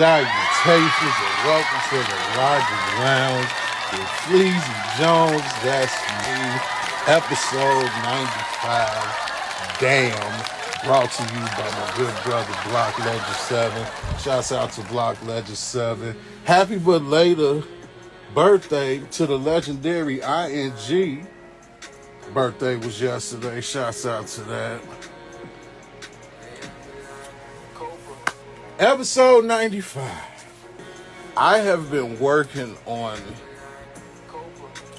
Salutations and welcome to the Logic Lounge with Fleazy Jones. That's me. Episode 95. Damn. Brought to you by my good brother Block Legend 7. Shouts out to Block Legend 7. Happy but later birthday to the legendary ING. Birthday was yesterday. Shouts out to that. Episode 95. I have been working on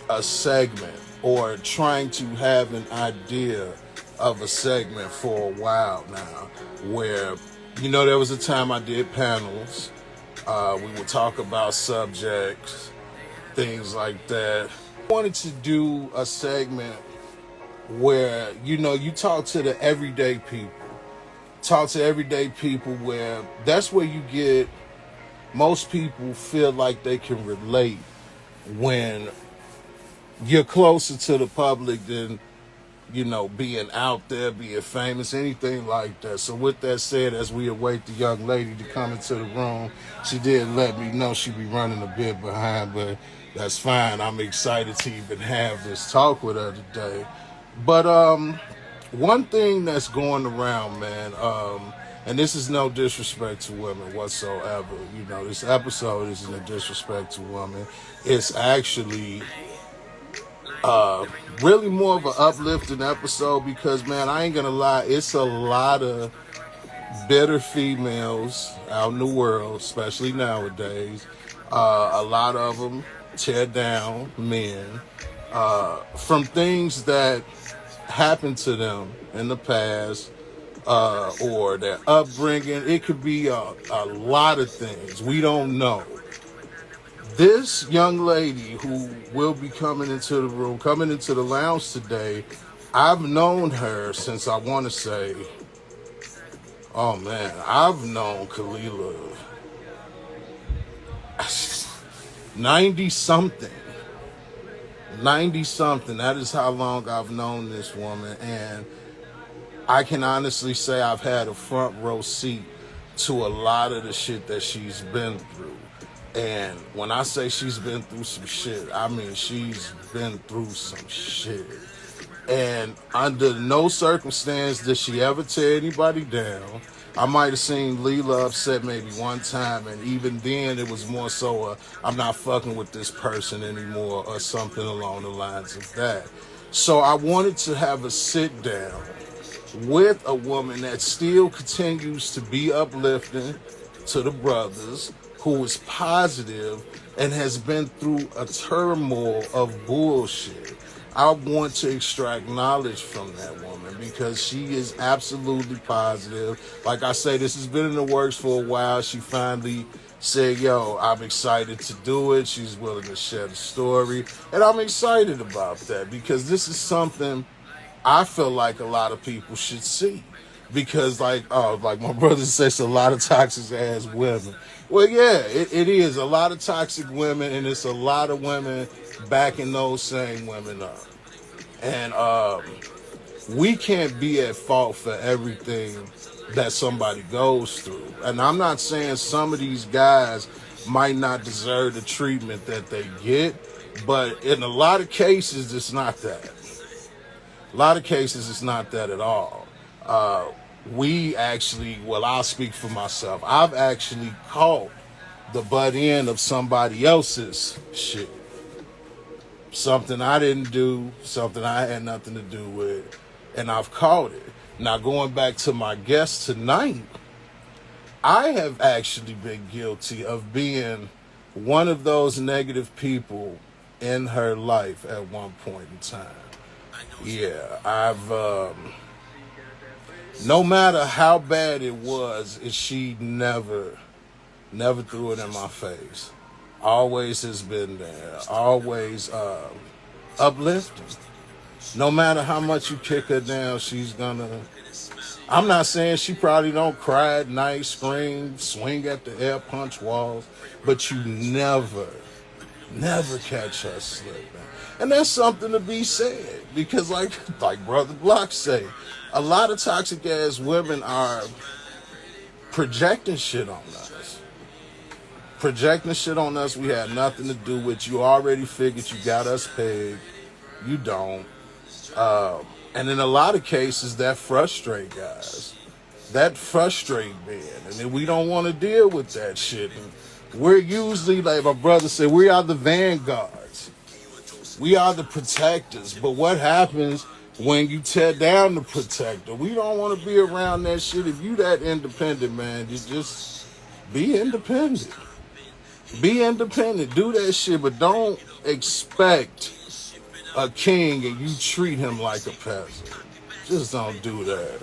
a segment or trying to have an idea of a segment for a while now where, there was a time I did panels. We would talk about subjects, things like that. I wanted to do a segment where, you talk to the everyday people. Talk to everyday people where that's where you get most people feel like they can relate when you're closer to the public than, being out there, being famous, anything like that. So with that said, as we await the young lady to come into the room, she did let me know she'd be running a bit behind, but that's fine. I'm excited to even have this talk with her today. But, one thing that's going around, man, and this is no disrespect to women whatsoever. This episode isn't a disrespect to women. It's actually really more of an uplifting episode because, man, I ain't going to lie, it's a lot of bitter females out in the world, especially nowadays. A lot of them tear down men from things that happened to them in the past or their upbringing. It could be a lot of things. We don't know. This young lady who will be coming into the room, coming into the lounge today, I've known her since I want to say, I've known Lilah 90-something. 90-something. That is how long I've known this woman. And I can honestly say I've had a front row seat to a lot of the shit that she's been through. And when I say she's been through some shit, I mean she's been through some shit. And under no circumstance did she ever tear anybody down. I might have seen Lilah upset maybe one time, and even then it was more so I'm not fucking with this person anymore or something along the lines of that. So I wanted to have a sit down with a woman that still continues to be uplifting to the brothers, who is positive and has been through a turmoil of bullshit. I want to extract knowledge from that woman because she is absolutely positive. Like I say, this has been in the works for a while. She finally said, yo, I'm excited to do it. She's willing to share the story. And I'm excited about that because this is something I feel like a lot of people should see. Because like my brother says, a lot of toxic ass women. Well, yeah, it is a lot of toxic women, and it's a lot of women backing those same women up. And we can't be at fault for everything that somebody goes through. And I'm not saying some of these guys might not deserve the treatment that they get, but in a lot of cases, it's not that. A lot of cases, it's not that at all. I'll speak for myself. I've actually caught the butt end of somebody else's shit. Something I didn't do, something I had nothing to do with, and I've caught it. Now, going back to my guest tonight, I have actually been guilty of being one of those negative people in her life at one point in time. Yeah, no matter how bad it was, she never threw it in my face. Always has been there. Always uplifting. No matter how much you kick her down, she's gonna. I'm not saying she probably don't cry at night, scream, swing at the air, punch walls, but you never catch her slipping. And that's something to be said because, like Brother Block say, a lot of toxic ass women are projecting shit on us. projecting shit on us we had nothing to do with. You already figured you got us pegged. You don't. And in a lot of cases, that frustrate guys. That frustrate men, and then we don't want to deal with that shit. And we're usually, like my brother said, we are the vanguards. We are the protectors. But what happens when you tear down the protector? We don't want to be around that shit. If you that independent, man, you just be independent. Be independent. Do that shit, but don't expect a king and you treat him like a peasant. Just don't do that.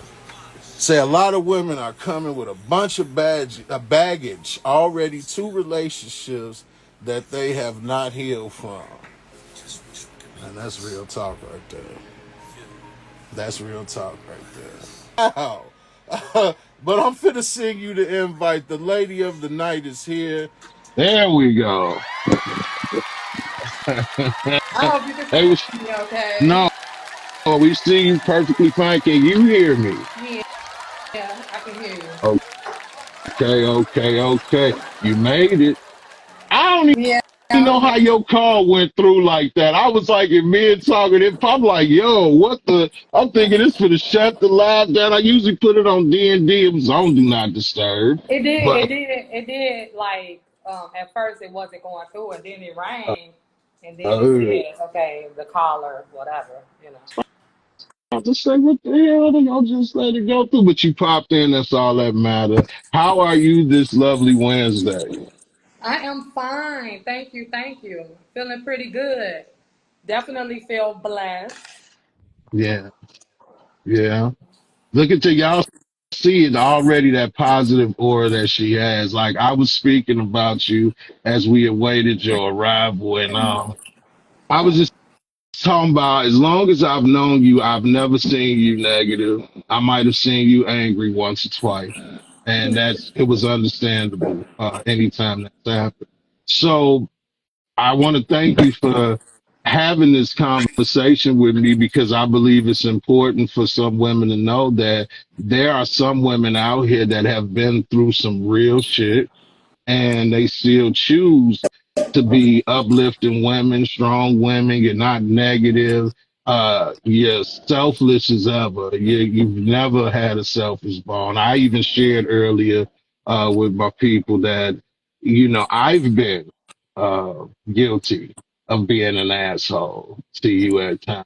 Say a lot of women are coming with a bunch of baggage already to relationships that they have not healed from. And that's real talk right there. That's real talk right there. Wow. But I'm finna sing you the invite. The lady of the night is here. There we go. I hope you can Hey, see me okay. no, we see you perfectly fine. Can you hear me? Yeah, yeah, I can hear you. Okay, okay, okay. You made it. I don't Yeah, even know how your call went through like that. I was like in mid talking. I'm like, yo, what the? I'm thinking this for the shut the live down. I usually put it on D&D. It was on Do Not Disturb. it did, it But did, it did. Like at first it wasn't going through, and then it rang, and then it uh, said, "Okay, the caller, whatever," you know. I just say, what the hell? They gonna just let it go through. But you popped in. That's all that matter. How are you this lovely Wednesday? I am fine. Thank you, thank you. Feeling pretty good. Definitely feel blessed. Yeah, yeah. Look at y'all see it already, that positive aura that she has. Like I was speaking about you as we awaited your arrival, and I was just talking about as long as I've known you, I've never seen you negative. I might have seen you angry once or twice, and it was understandable anytime that happened. So I want to thank you for having this conversation with me because I believe it's important for some women to know that there are some women out here that have been through some real shit and they still choose to be uplifting women, strong women. You're not negative. You're selfless as ever. You've never had a selfish bone. I even shared earlier with my people that, I've been guilty of being an asshole to you at times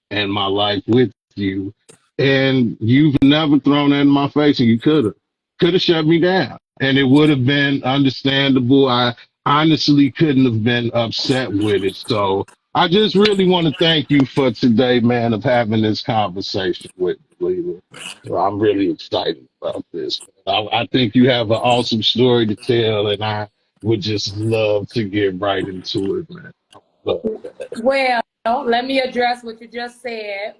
in my life with you. And you've never thrown that in my face, and you could have shut me down and it would have been understandable. I honestly couldn't have been upset with it. So I just really want to thank you for today, man, of having this conversation with me, Leila. So I'm really excited about this. I think you have an awesome story to tell, and I would just love to get right into it, man. Love that. Well, let me address what you just said.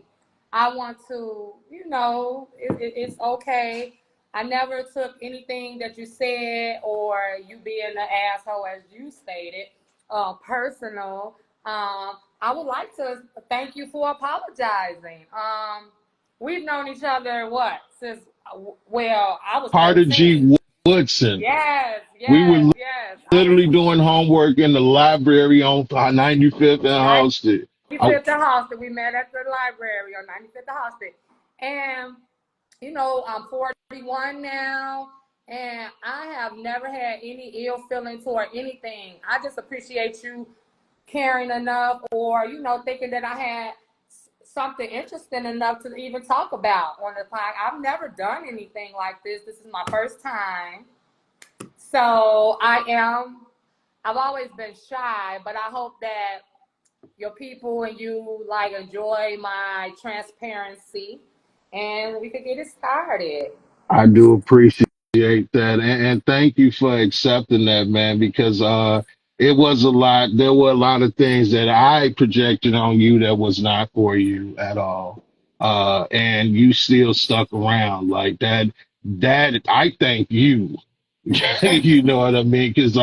I want to, it's okay. I never took anything that you said or you being an asshole, as you stated, personal. I would like to thank you for apologizing. We've known each other, what, since, well, I was Carter 13. G. Woodson. Yes, We yes, were yes. literally doing homework in the library on 95th and Halsted. I, 95th and Hostel. We met at the library on 95th and Hostel. And, I'm 41 now, and I have never had any ill feeling toward anything. I just appreciate you caring enough or, thinking that I had something interesting enough to even talk about on the podcast. I've never done anything like this. This is my first time. So I've always been shy, but I hope that your people and you enjoy my transparency and we could get it started. I do appreciate that, and thank you for accepting that, man. Because it was a lot. There were a lot of things that I projected on you that was not for you at all, and you still stuck around like that. That I thank you. You know what I mean? Because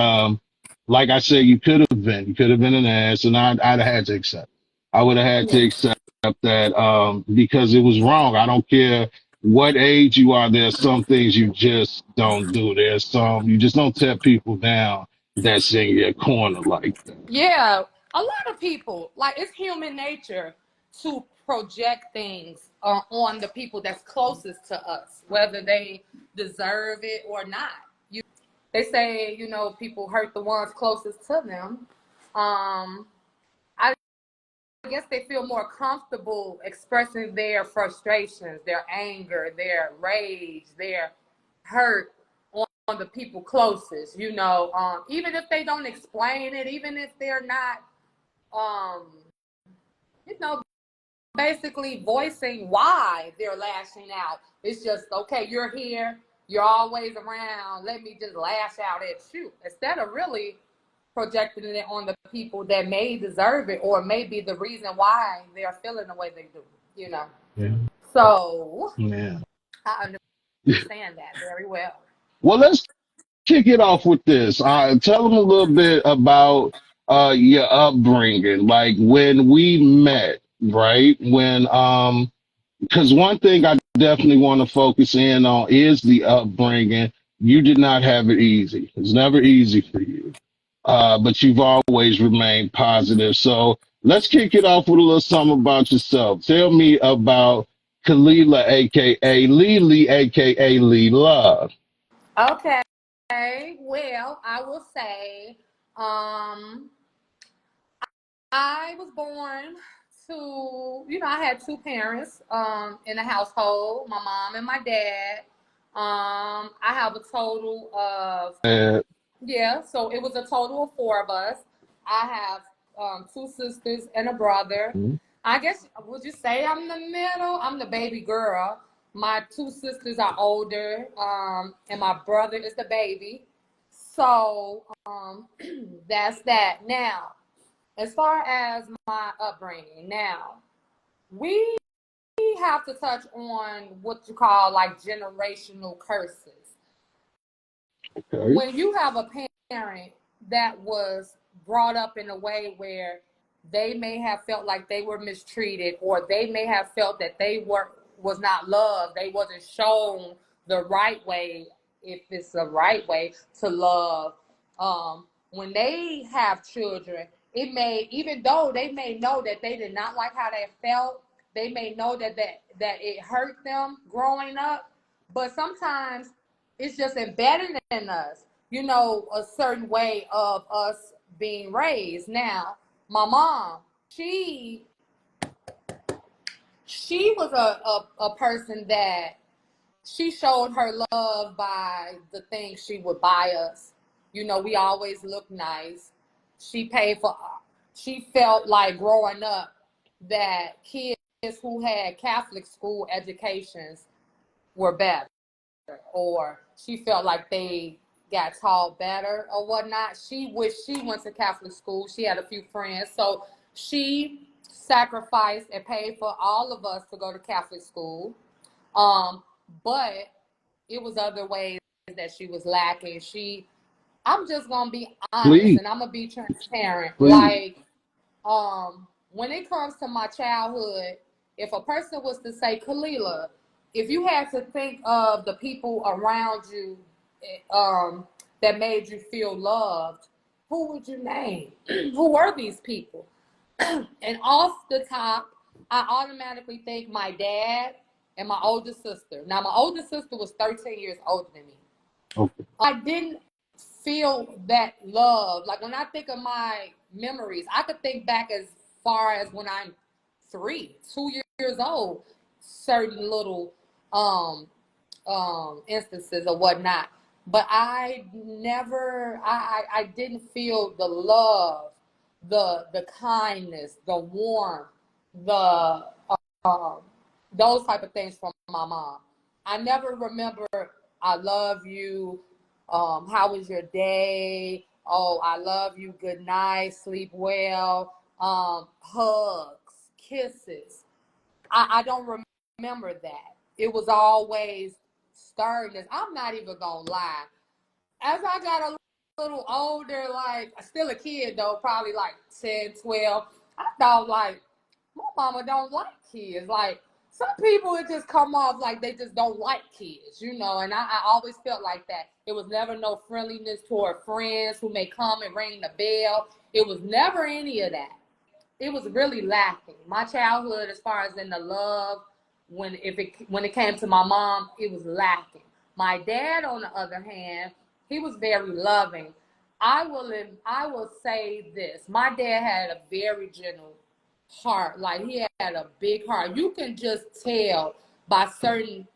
like I said, you could have been an ass, and I'd have had to accept. I would have had to accept that because it was wrong. I don't care. what age you are, there's some things you just don't do. There's some you just don't tell people down that's in your corner like that. Yeah, a lot of people, like, it's human nature to project things on the people that's closest to us, whether they deserve it or not. They say, people hurt the ones closest to them. Um, I guess they feel more comfortable expressing their frustrations, their anger, their rage, their hurt on the people closest. Even if they don't explain it, even if they're not, um, you know, basically voicing why they're lashing out. It's just, okay, you're here, you're always around, let me just lash out at you. Instead of really projecting it on the people that may deserve it or may be the reason why they're feeling the way they do, you know. Yeah. So Yeah. I understand that very well. Well, let's kick it off with this. Tell them a little bit about your upbringing, like when we met, right? Because one thing I definitely want to focus in on is the upbringing. You did not have it easy. It's never easy for you, but you've always remained positive. So let's kick it off with a little something about yourself. Tell me about Kalila, aka Lily, aka Lilah. Okay. Well, I will say, um, I was born to, I had two parents in the household, my mom and my dad. I have a total of, Uh, yeah, so it was a total of four of us. I have two sisters and a brother. I guess, would you say I'm the middle? I'm the baby girl. My two sisters are older, and my brother is the baby. So that's that. Now, as far as my upbringing, now we have to touch on what you call like generational curses. okay. When you have a parent that was brought up in a way where they may have felt like they were mistreated, or they may have felt that they was not loved, they wasn't shown the right way, if it's the right way to love. When they have children, it may, even though they may know that they did not like how they felt, they may know that it hurt them growing up, but sometimes it's just embedded in us, a certain way of us being raised. Now, my mom, she she was a person that she showed her love by the things she would buy us. We always looked nice. She paid for, she felt like growing up that kids who had Catholic school educations were better, or she felt like they got taught better or whatnot. She wished she went to Catholic school. She had a few friends. So she sacrificed and paid for all of us to go to Catholic school. But it was other ways that she was lacking. I'm just gonna be honest Please, and I'm gonna be transparent. please. Like, when it comes to my childhood, if a person was to say, Kalila, if you had to think of the people around you, um, that made you feel loved, who would you name? Who were these people? And off the top, I automatically think my dad and my older sister. Now, my older sister was 13 years older than me. Okay. I didn't feel that love. Like, when I think of my memories, I could think back as far as when I'm 2 years old, certain little um instances or whatnot. But I never, I didn't feel the love, the kindness, the warmth, the um, those type of things from my mom. I never remember, I love you. How was your day? Oh, I love you. Good night. Sleep well. Hugs, kisses. I don't remember that. It was always sternness. I'm not even gonna lie. As I got a little older, like, still a kid though, probably like 10, 12, I thought like, my mama don't like kids. Like, some people, it just come off like they just don't like kids, you know, and I always felt like that. It was never no friendliness toward friends who may come and ring the bell. It was never any of that. It was really lacking. My childhood, as far as in the love, when it came to my mom, it was lacking. My dad, on the other hand, he was very loving. I will say this. My dad had a very gentle heart. Like, he had a big heart. You can just tell by certain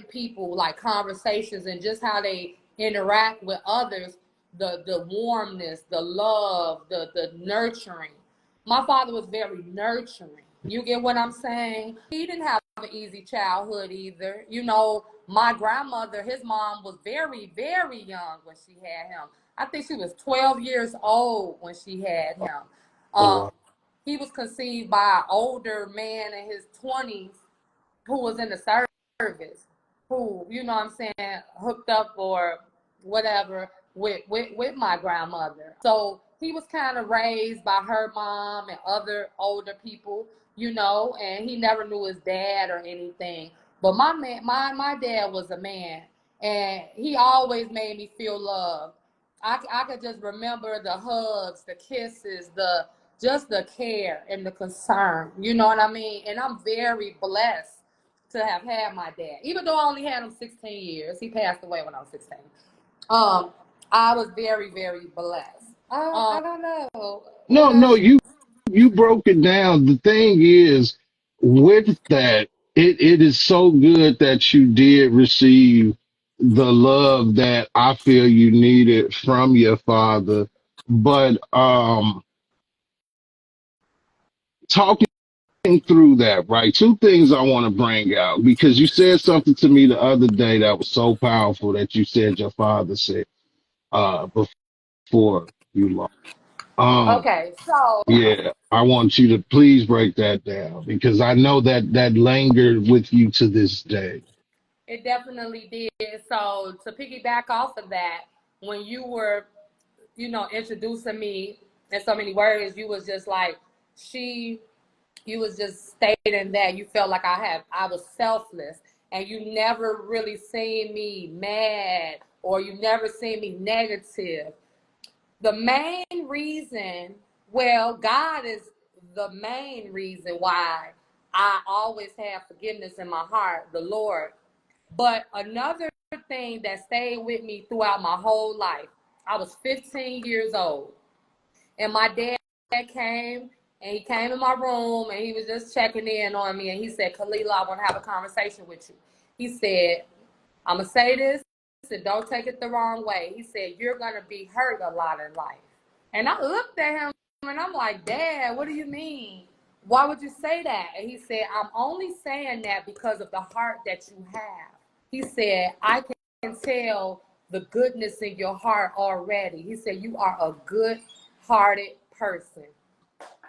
people, like conversations and just how they interact with others, the warmness, the love, the nurturing. My father was very nurturing. You get what I'm saying? He didn't have an easy childhood either. You know, my grandmother, his mom, was very, very young when she had him. I think she was 12 years old when she had him. Oh, Um, wow. he was conceived by an older man in his 20s who was in the service, who, you know what I'm saying, hooked up or whatever with my grandmother. So he was kind of raised by her mom and other older people, you know, and he never knew his dad or anything. But my dad was a man, and he always made me feel loved. I could just remember the hugs, the kisses, just the care and the concern. You know what I mean? And I'm very blessed to have had my dad. Even though I only had him 16 years, he passed away when I was 16. Um, I was very, very blessed. I don't know. What No, else? no, you broke it down. The thing is, with that, it is so good that you did receive the love that I feel you needed from your father. But talking through that, right? Two things I want to bring out because you said something to me the other day that was so powerful that you said your father said before you lost. Um, Okay, so Yeah, I want you to please break that down because I know that that lingered with you to this day. it definitely did. So to piggyback off of that, when you were, you know, introducing me in so many words, you was just like, she you was just stating that you felt like I was selfless, and you never really seen me mad, or you never seen me negative. The main reason, well, God is the main reason why I always have forgiveness in my heart, the Lord. But another thing that stayed with me throughout my whole life, I was 15 years old, and my dad came, and he came in my room, and he was just checking in on me, and he said, Kalila, I want to have a conversation with you. He said, I'm going to say this, and don't take it the wrong way. He said, you're going to be hurt a lot in life. And I looked at him, and I'm like, Dad, what do you mean? Why would you say that? And he said, I'm only saying that because of the heart that you have. He said, I can tell the goodness in your heart already. He said, you are a good hearted person.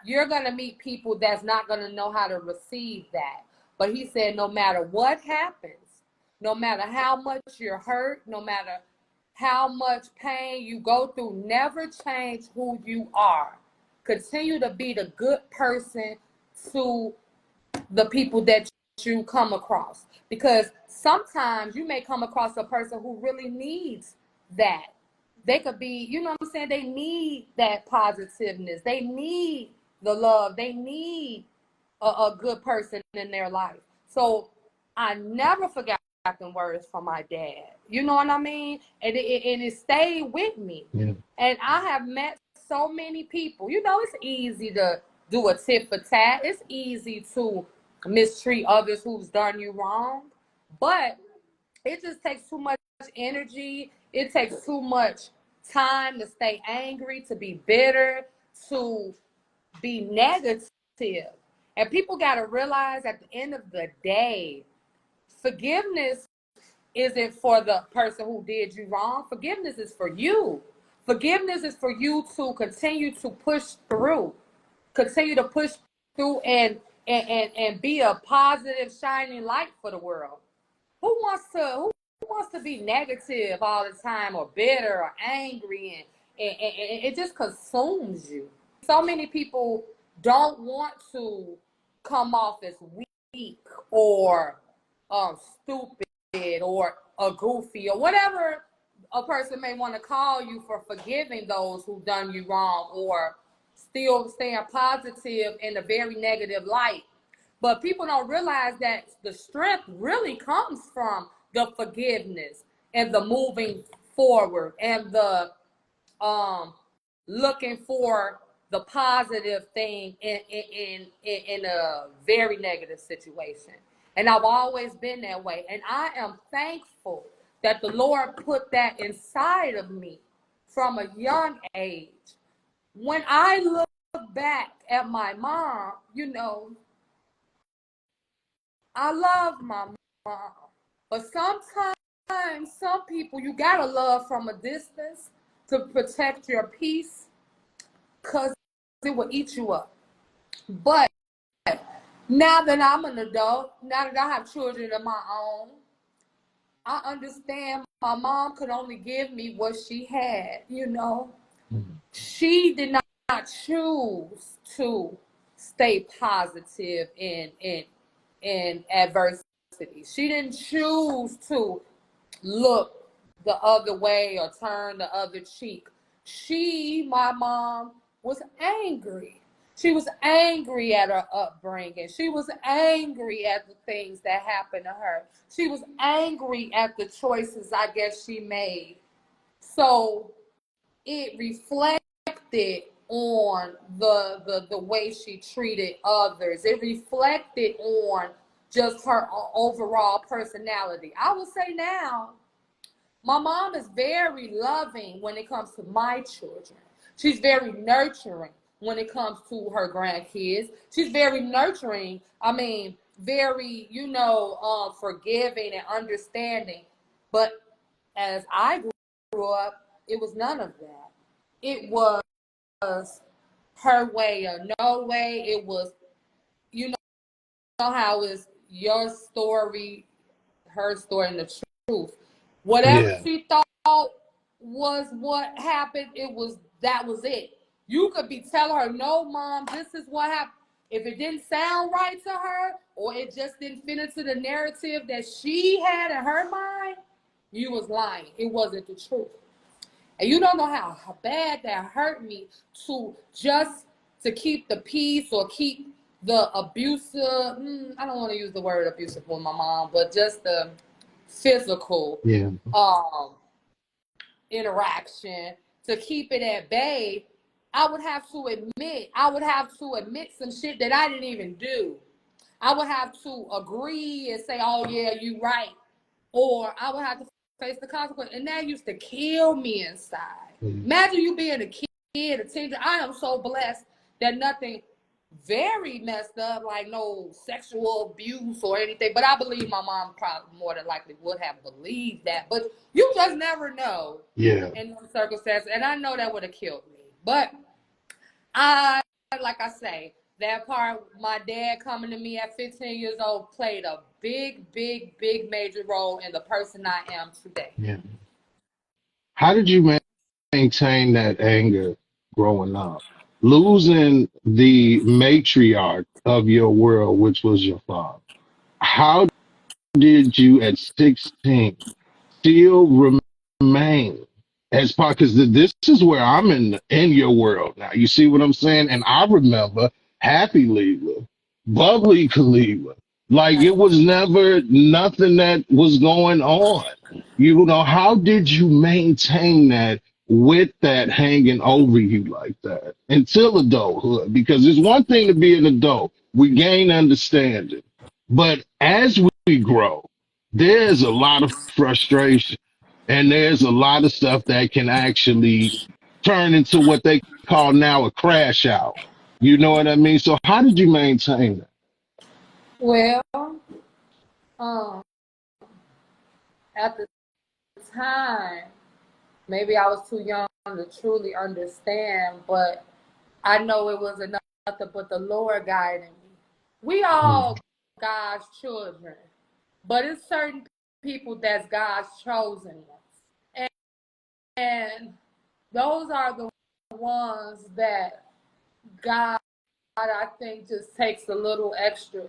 You're going to meet people that's not going to know how to receive that. But he said, no matter what happens, no matter how much you're hurt, no matter how much pain you go through, never change who you are. Continue to be the good person to the people that you come across. Because sometimes you may come across a person who really needs that. They could be, you know what I'm saying? They need that positiveness. They need the love. They need a good person in their life. So I never forgot the words from my dad. You know what I mean? And it stayed with me. Yeah. And I have met so many people. You know, it's easy to do a tit for tat. It's easy to mistreat others who's done you wrong. But it just takes too much energy. It takes too much time to stay angry, to be bitter, to be negative. And people got to realize at the end of the day, forgiveness isn't for the person who did you wrong. Forgiveness is for you. Forgiveness is for you to continue to push through, continue to push through and be a positive, shining light for the world. Who wants to be negative all the time, or bitter or angry, and it just consumes you. So many people don't want to come off as weak. or stupid or a goofy or whatever a person may want to call you for forgiving those who done you wrong or still staying positive in a very negative light. But people don't realize that the strength really comes from the forgiveness and the moving forward and the looking for the positive thing in a very negative situation. And I've always been that way. And I am thankful that the Lord put that inside of me from a young age. When I look back at my mom, I love my mom. But sometimes, some people, you gotta love from a distance to protect your peace because it will eat you up. But now that I'm an adult, now that I have children of my own, I understand my mom could only give me what she had, She did not choose to stay positive in adversity. She didn't choose to look the other way or turn the other cheek. My mom, was angry. She was angry at her upbringing. She was angry at the things that happened to her. She was angry at the choices I guess she made. So it reflected on the way she treated others. It reflected on just her overall personality. I would say now, my mom is very loving when it comes to my children. She's very nurturing when it comes to her grandkids. She's very nurturing. Very, forgiving and understanding. But as I grew up, it was none of that. It was her way or no way. It was, you know how it's your story, her story, and the truth. Whatever Yeah. she thought was what happened, that was it. You could be telling her, no, mom, this is what happened. If it didn't sound right to her, or it just didn't fit into the narrative that she had in her mind, you was lying. It wasn't the truth. And you don't know how bad that hurt me to keep the peace or keep the abusive, I don't want to use the word abusive with my mom, but just the physical Yeah. interaction, to keep it at bay. I would have to admit some shit that I didn't even do. I would have to agree and say, oh yeah, you right. Or I would have to face the consequence. And that used to kill me inside. Mm. Imagine you being a kid, a teenager. I am so blessed that nothing very messed up, like no sexual abuse or anything. But I believe my mom probably more than likely would have believed that. But you just never know Yeah. in those circumstances. And I know that would have killed me. But like I say, that part, my dad coming to me at 15 years old played a big, big, big major role in the person I am today. Yeah. How did you maintain that anger growing up? Losing the matriarch of your world, which was your father. How did you at 16 still remain as part? Because this is where I'm in your world now. You see what I'm saying? And I remember happy Leela, bubbly Khalilah. Like it was never nothing that was going on. You know, how did you maintain that with that hanging over you like that until adulthood? Because it's one thing to be an adult, we gain understanding. But as we grow, there's a lot of frustration and there's a lot of stuff that can actually turn into what they call now a crash out. You know what I mean? So how did you maintain that? Well, um, at the time, maybe I was too young to truly understand, but I know it was nothing but the Lord guiding me. We Mm. all God's children, but it's certain people that's God's chosen ones. And those are the ones that God, I think, just takes a little extra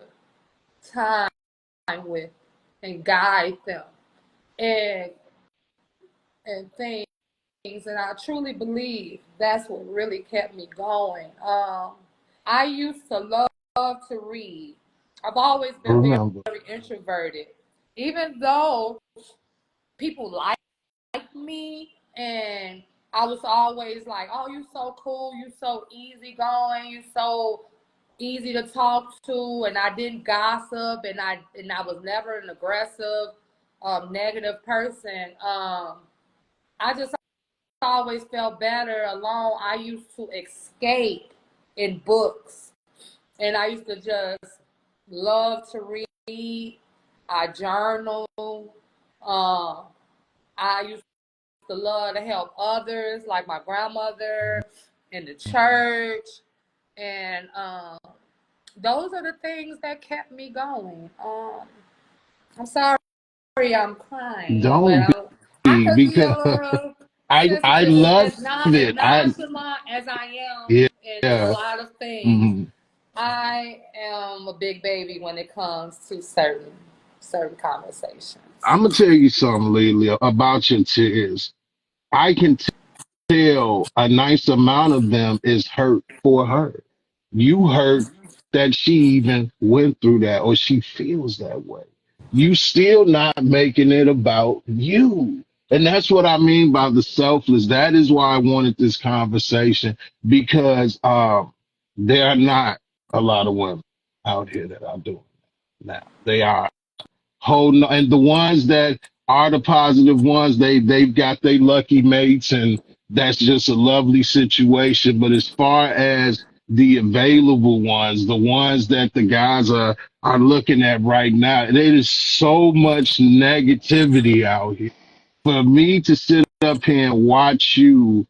time with and guide them and things. And I truly believe that's what really kept me going. I used to love to read. I've always been very, Remember. very introverted. Even though people like me and I was always like, oh, you so cool, you so easygoing, you so easy to talk to, and I didn't gossip, and I was never an aggressive, negative person. I just always felt better alone. I used to escape in books, and I used to just love to read. I journal. I used to love to help others, like my grandmother in the church, and those are the things that kept me going. I'm sorry I'm crying, but Don't I be, could be a because little I sensitive, love as it. nonchalant as I am Yeah, in a lot of things. mhm. I am a big baby when it comes to certain conversations. I'm gonna tell you something, Lilia, about your tears. I can tell a nice amount of them is hurt for her. You hurt that she even went through that or she feels that way. You still not making it about you. And that's what I mean by the selfless. That is why I wanted this conversation, because there are not a lot of women out here that are doing it now. They are holding, and the ones that are the positive ones, they've got their lucky mates, and that's just a lovely situation. But as far as the available ones, the ones that the guys are looking at right now, there is so much negativity out here. For me to sit up here and watch you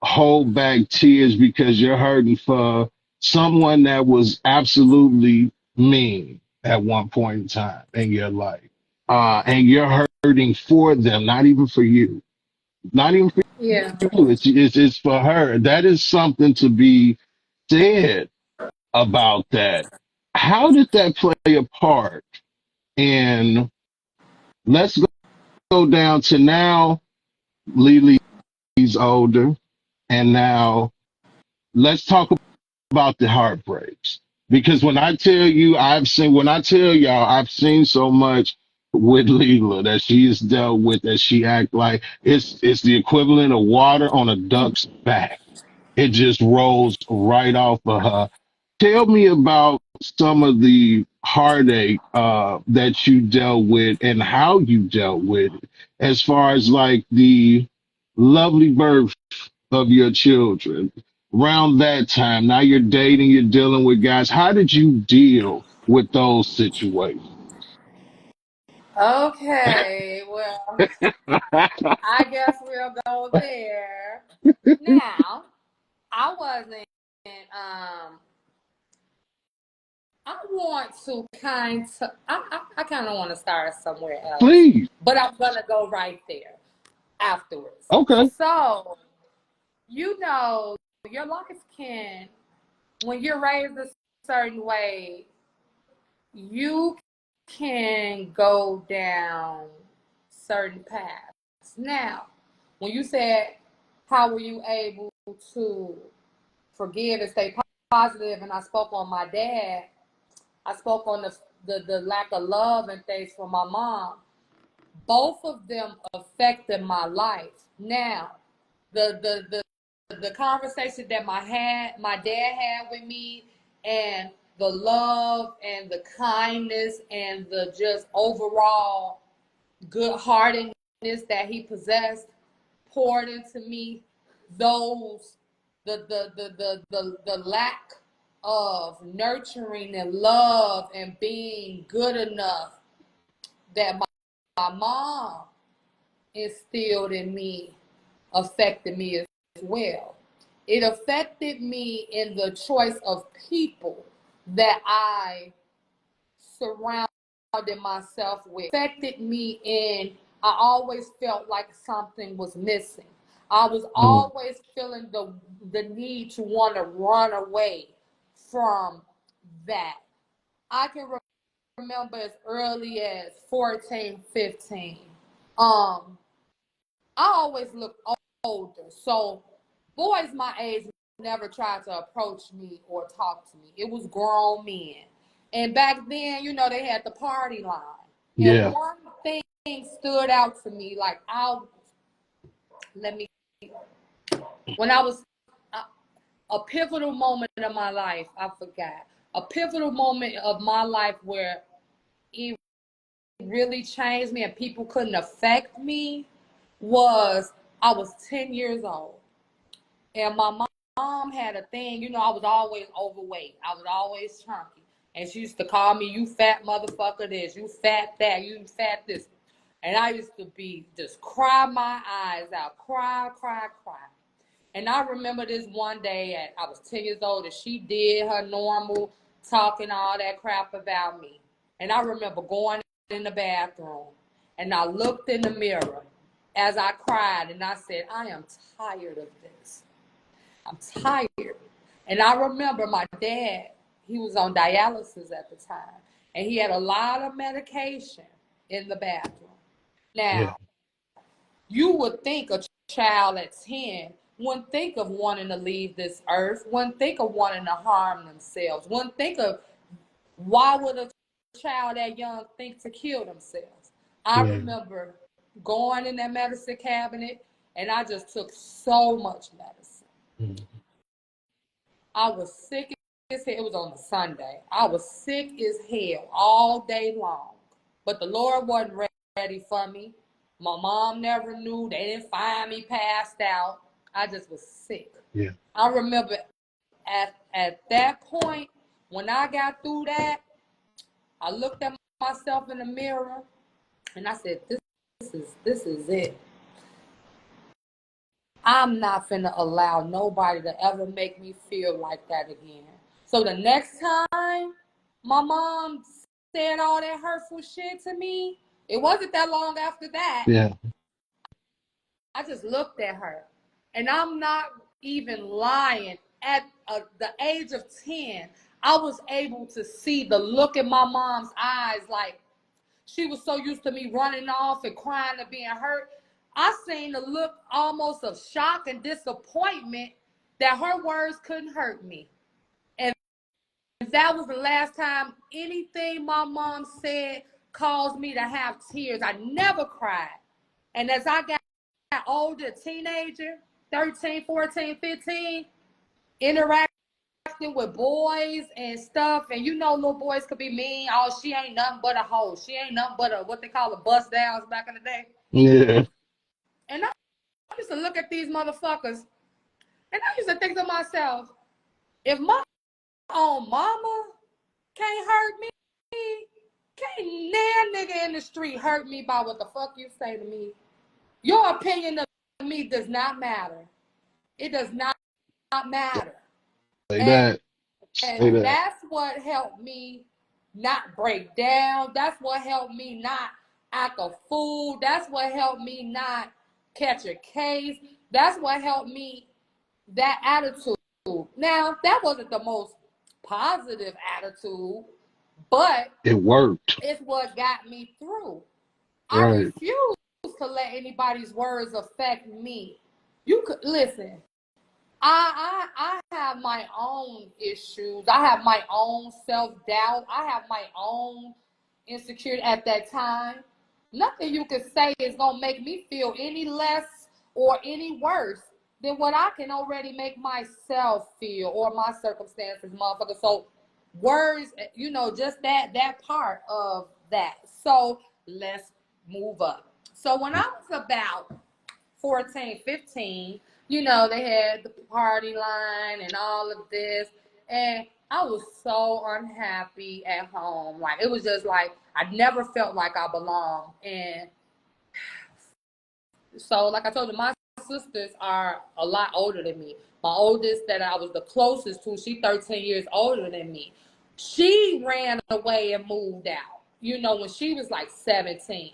hold back tears because you're hurting for someone that was absolutely mean at one point in time in your life, and you're hurting for them, not even for you, not even for Yeah. you. It's for her. That is something to be said about that. How did that play a part in? Let's go down to now. Lily's older, and now let's talk about the heartbreaks. Because when I tell you, when I tell y'all, I've seen so much with Leela that she has dealt with, that she act like it's the equivalent of water on a duck's back. It just rolls right off of her. Tell me about some of the heartache that you dealt with and how you dealt with it, as far as like the lovely birth of your children. Around that time, now you're dating, you're dealing with guys. How did you deal with those situations? Okay. Well, I guess we'll go there. Now, I wasn't. Um, I want to kind of. I kind of want to start somewhere else, Please. but I'm gonna go right there afterwards. Okay. So, you know, your life can, when you're raised a certain way, you can go down certain paths. Now, when you said, how were you able to forgive and stay positive, and I spoke on my dad, I spoke on the lack of love and things from my mom. Both of them affected my life. Now, the conversation that my dad had with me, and the love and the kindness and the just overall good heartedness that he possessed poured into me. Those the lack of nurturing and love and being good enough that my mom instilled in me affected me as well. It affected me in the choice of people that I surrounded myself with. It affected me in, I always felt like something was missing. I was Mm, always feeling the need to want to run away from that. I can remember as early as 14, 15. I always looked older. So boys my age never tried to approach me or talk to me. It was grown men. And back then, they had the party line. And Yeah. one thing stood out to me, like let me, when I was, a pivotal moment of my life, I forgot. A pivotal moment of my life where it really changed me and people couldn't affect me was I was 10 years old. And my mom had a thing, I was always overweight. I was always chunky. And she used to call me, you fat motherfucker this, you fat that, you fat this. And I used to be just cry my eyes out, cry, cry, cry. And I remember this one day I was 10 years old and she did her normal talking all that crap about me. And I remember going in the bathroom and I looked in the mirror as I cried and I said, I am tired of this. I'm tired. And I remember my dad, he was on dialysis at the time, and he had a lot of medication in the bathroom. Yeah. Now, you would think a child at 10 wouldn't think of wanting to leave this earth, wouldn't think of wanting to harm themselves, wouldn't think of why would a child that young think to kill themselves. I Yeah. remember going in that medicine cabinet, and I just took so much medicine. Mm. I was sick as hell. It was on a Sunday. I was sick as hell all day long. But the Lord wasn't ready for me. My mom never knew. They didn't find me passed out. I just was sick. Yeah. I remember at that point, when I got through that, I looked at myself in the mirror and I said, this is it. I'm not finna allow nobody to ever make me feel like that again. So the next time my mom said all that hurtful shit to me, it wasn't that long after that. Yeah. I just looked at her. And I'm not even lying. At the age of 10, I was able to see the look in my mom's eyes, like she was so used to me running off and crying and being hurt. I seen the look almost of shock and disappointment that her words couldn't hurt me. And that was the last time anything my mom said caused me to have tears. I never cried. And as I got older, teenager, 13, 14, 15, interacting with boys and stuff, and little boys could be mean. Oh, she ain't nothing but a hoe. She ain't nothing but a what they call a bust downs back in the day. Yeah. And I used to look at these motherfuckers, and I used to think to myself, if my own mama can't hurt me, can't nan nigga in the street hurt me by what the fuck you say to me. Your opinion of me does not matter. It does not matter. Say And that. Say And that. that's what helped me not break down. That's what helped me not act a fool. That's what helped me not catch a case. That's what helped me, that attitude. Now, that wasn't the most positive attitude, but It worked. it's what got me through. I Right. refuse to let anybody's words affect me. You could listen. I have my own issues. I have my own self-doubt. I have my own insecurity at that time. Nothing you can say is going to make me feel any less or any worse than what I can already make myself feel or my circumstances, motherfucker. So words, just that part of that. So let's move up. So when I was about 14, 15, they had the party line and all of this. And I was so unhappy at home. Like, it was just like, I never felt like I belonged. And so, like I told you, my sisters are a lot older than me. My oldest that I was the closest to, she 13 years older than me. She ran away and moved out, when she was like 17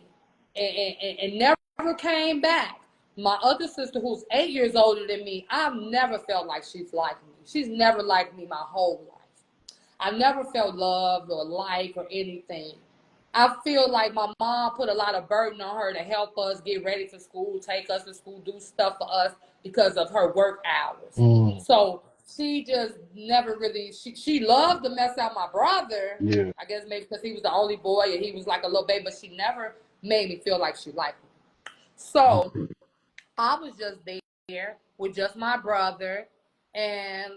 and never came back. My other sister, who's 8 years older than me, I've never felt like she's like me. She's never liked me my whole life. I never felt loved or liked or anything. I feel like my mom put a lot of burden on her to help us get ready for school, take us to school, do stuff for us because of her work hours. Mm, So she just never really she loved to mess out my brother. yeah. I guess maybe because he was the only boy and he was like a little baby, but she never made me feel like she liked me. So Okay. I was just there with just my brother, and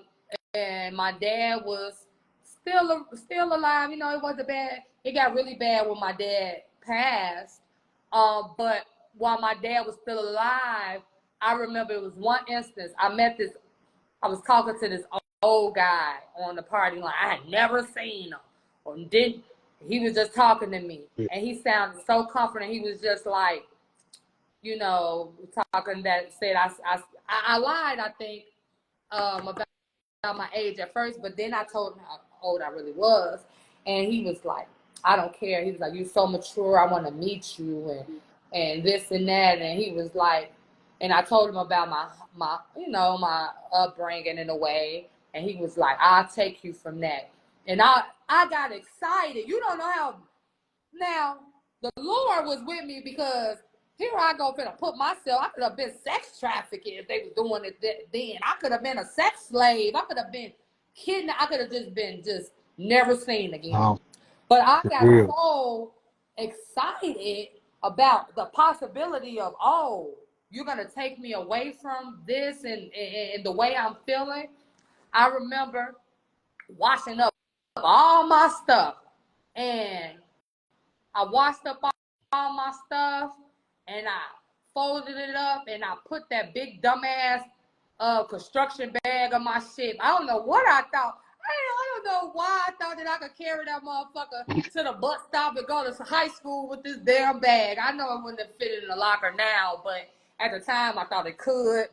my dad was still alive. You know, it wasn't bad. It got really bad when my dad passed. But while my dad was still alive, I remember it was one instance. I was talking to this old guy on the party line. I had never seen him, or didn't. He was just talking to me, Yeah. and he sounded so comforting. He was just like, talking that said I lied, I think, about my age at first, but then I told him how old I really was, and he was like, I don't care. He was like, you're so mature. I want to meet you, and this and that, and he was like, and I told him about my upbringing in a way, and he was like, I'll take you from that, and I got excited. You don't know how now the Lord was with me because here I go finna put myself. I could have been sex trafficking if they was doing it then. I could have been a sex slave. I could have been kidnapped. I could have just never seen again. Oh, But I for got real. so excited about the possibility of, oh, you're gonna take me away from this and the way I'm feeling. I remember washing up all my stuff, and I washed up all my stuff, and I folded it up, and I put that big dumbass construction bag on my ship. I don't know what I thought. I don't know why I thought that I could carry that motherfucker to the bus stop and go to high school with this damn bag. I know it wouldn't have fit in the locker now, but at the time I thought it could.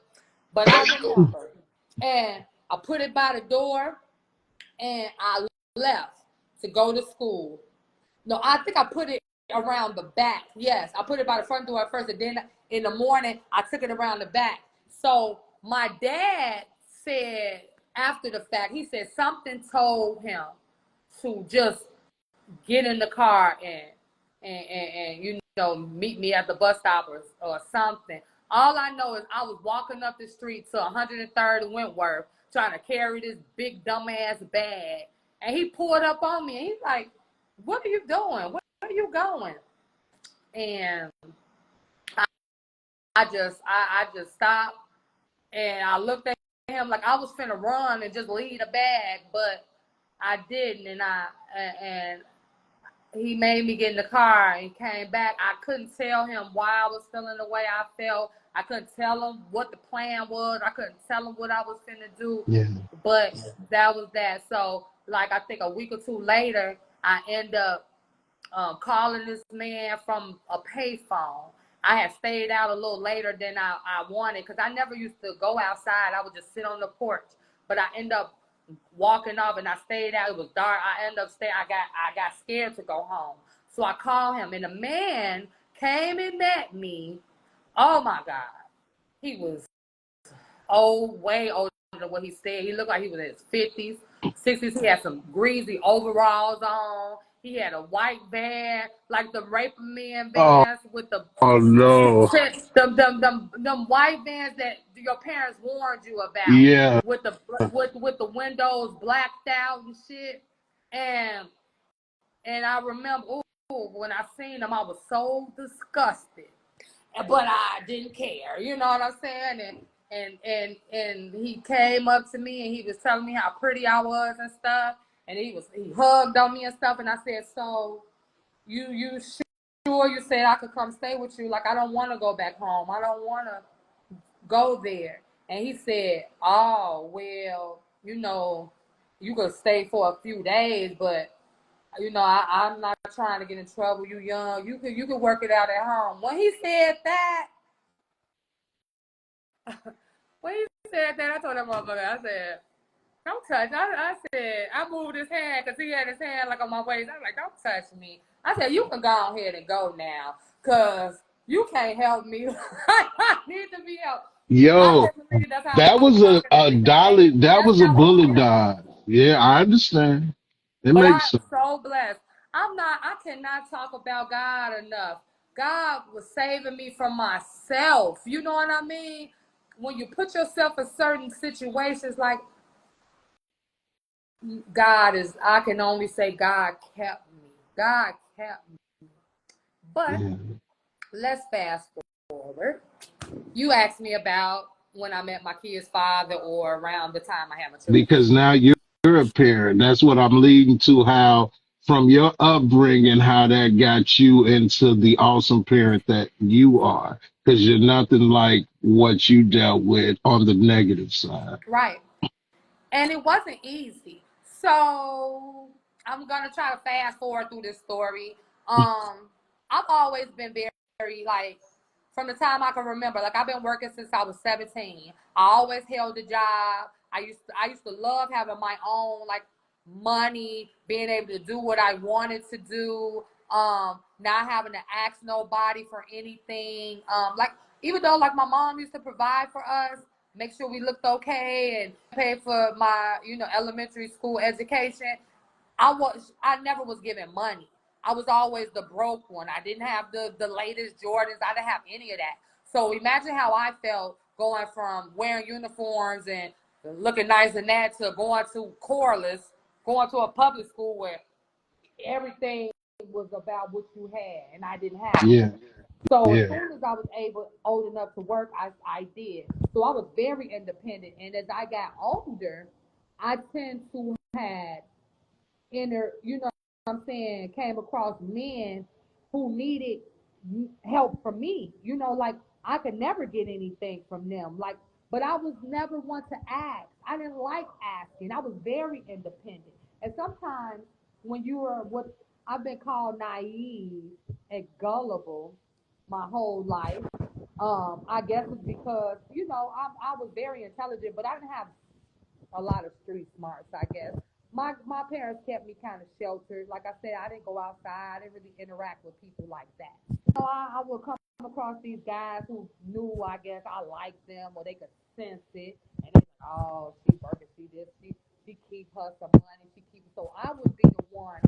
But I remember. And I put it by the door, and I left to go to school. No, I think I put it around the back. Yes, I put it by the front door at first, and then in the morning I took it around the back. So my dad said after the fact, he said something told him to just get in the car and meet me at the bus stop or something. All I know is I was walking up the street to 103rd and Wentworth trying to carry this big dumbass bag, and he pulled up on me and he's like, what are you doing? Where are you going? And I just stopped, and I looked at him like I was finna run and just leave the bag, but I didn't, and he made me get in the car and came back. I couldn't tell him why I was feeling the way I felt. I couldn't tell him what the plan was. I couldn't tell him what I was finna do, Yeah. but that was that. So, like, I think a week or two later, I end up calling this man from a payphone. I had stayed out a little later than I wanted because I never used to go outside. I would just sit on the porch. But I end up walking off, and I stayed out. It was dark. I ended up staying. I got scared to go home. So I called him, and the man came and met me. Oh my God. He was way older than what he said. He looked like he was in his 50s, 60s. He had some greasy overalls on. He had a white van, like the Raper Men Oh, vans with the oh no. them white vans that your parents warned you about, Yeah. with the windows blacked out and shit. And I remember, when I seen him, I was so disgusted, but I didn't care. You know what I'm saying? And he came up to me and he was telling me how pretty I was and stuff. And he hugged on me and stuff. And I said, so you sure you said I could come stay with you? Like, I don't want to go back home. I don't want to go there. And he said, oh, well, you could stay for a few days, but I'm not trying to get in trouble. You young. You could work it out at home. When he said that, I told that motherfucker, I said, don't touch. I said, I moved his hand because he had his hand like on my waist. I was like, don't touch me. I said, you can go ahead and go now because you can't help me. I need to be helped. I Yo, can't believe that's how that I was was a, talking to a the man. dolly, that That's was a how I bullet felt. dodge. Yeah, I understand. It But makes I'm sense. so blessed. I cannot talk about God enough. God was saving me from myself. You know what I mean? When you put yourself in certain situations, like I can only say God kept me. God kept me. But Yeah. let's fast forward. You asked me about when I met my kid's father or around the time I had my children. Because now you're a parent. That's what I'm leading to. How from your upbringing, how that got you into the awesome parent that you are. Because you're nothing like what you dealt with on the negative side. Right. And it wasn't easy. So I'm gonna try to fast forward through this story. I've always been very like from the time I can remember. Like I've been working since I was 17. I always held a job. I used to love having my own like money, being able to do what I wanted to do. Not having to ask nobody for anything. Like even though like my mom used to provide for us, make sure we looked okay and pay for my, elementary school education. I never was given money. I was always the broke one. I didn't have the latest Jordans. I didn't have any of that. So imagine how I felt going from wearing uniforms and looking nice and that to going to Corliss, going to a public school where everything was about what you had and I didn't have it. Yeah, So as yeah, soon as I was old enough to work, I did. So I was very independent. And as I got older, I tend to have inner, what I'm saying, came across men who needed help from me. Like I could never get anything from them. Like, but I was never one to ask. I didn't like asking. I was very independent. And sometimes when you are what I've been called naive and gullible my whole life, I guess it's because I was very intelligent, but I didn't have a lot of street smarts, I guess. My parents kept me kind of sheltered. Like I said, I didn't go outside. I didn't really interact with people like that. So I would come across these guys who knew, I guess, I liked them or they could sense it. And they like, oh, she working, she this, she keep her some money, she keep it. So I would be the one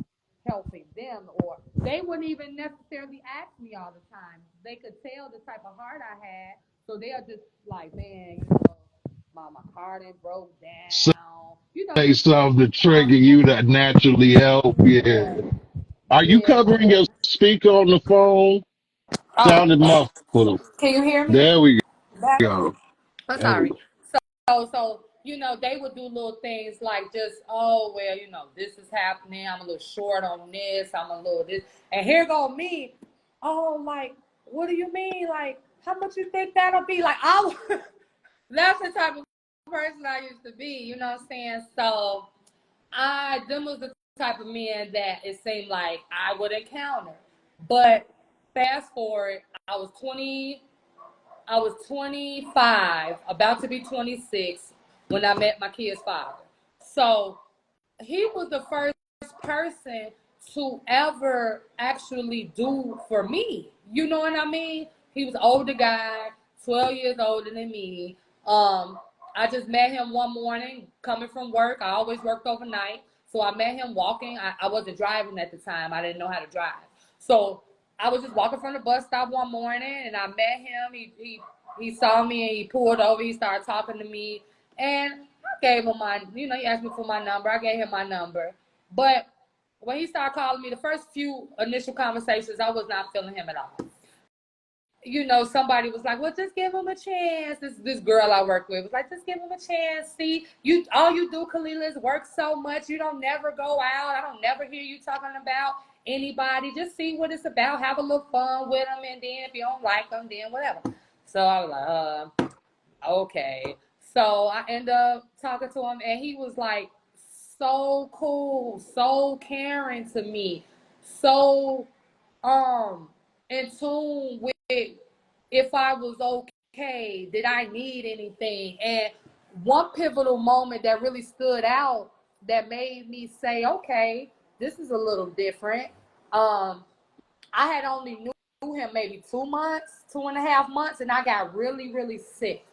helping them, or they wouldn't even necessarily ask me all the time. They could tell the type of heart I had, so they're just like, man, my car didn't broke down. say Just something to trigger you small to naturally help. Yeah. things. Are you Yeah. covering your speaker on the phone? Sounded Oh, muffled. can you hear me? There we Better? go. I'm There we sorry. go. So they would do little things like just, oh well, this is happening. I'm a little short on this. I'm a little this, and here go me. Oh, like, what do you mean? Like, how much you think that'll be? Like, that's the type of person I used to be. You know what I'm saying? So them was the type of men that it seemed like I would encounter. But fast forward, I was 20. I was 25, about to be 26, when I met my kid's father. So he was the first person to ever actually do for me. You know what I mean? He was an older guy, 12 years older than me. I just met him one morning coming from work. I always worked overnight. So I met him walking. I wasn't driving at the time. I didn't know how to drive. So I was just walking from the bus stop one morning and I met him. He saw me and he pulled over. He started talking to me. And I gave him he asked me for my number. I gave him my number. But when he started calling me, the first few initial conversations, I was not feeling him at all. Somebody was like, "Well, just give him a chance." This girl I work with was like, "Just give him a chance. See, all you do, Kalila, is work so much. You don't never go out. I don't never hear you talking about anybody. Just see what it's about. Have a little fun with them, and then if you don't like them, then whatever." So I was like, okay. So I ended up talking to him, and he was like so cool, so caring to me, so in tune with if I was okay, did I need anything? And one pivotal moment that really stood out that made me say, okay, this is a little different. I had only knew him maybe 2 months, 2.5 months, and I got really, really sick.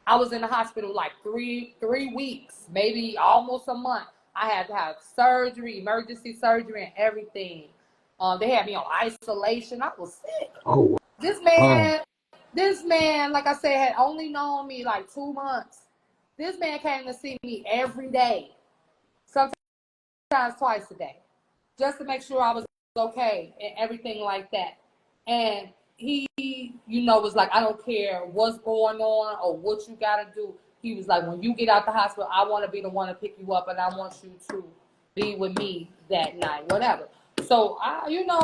I was in the hospital like three weeks, maybe almost a month. I had to have surgery, emergency surgery, and everything. They had me on isolation. I was sick. Oh, This wow. man, this man, like I said, had only known me like 2 months. This man came to see me every day, sometimes twice a day, just to make sure I was okay and everything like that. And he, was like, I don't care what's going on or what you got to do. He was like, when you get out the hospital, I want to be the one to pick you up, and I want you to be with me that night, whatever. So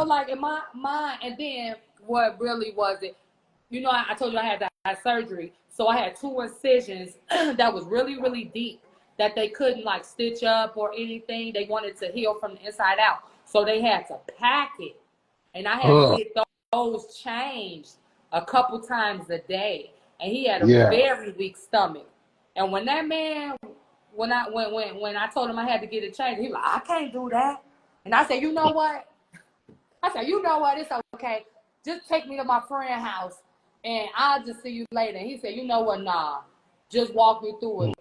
like in my mind, and then what really was it? I told you I had that surgery, so I had 2 incisions that was really, really deep that they couldn't like stitch up or anything. They wanted to heal from the inside out, so they had to pack it, and I had to Oh, get those changed a couple times a day. And he had a yeah. very weak stomach. And when that man, when I told him I had to get it changed, he was like, I can't do that. And I said, you know what? It's okay. Just take me to my friend's house and I'll just see you later. And he said, you know what? Nah, just walk me through it.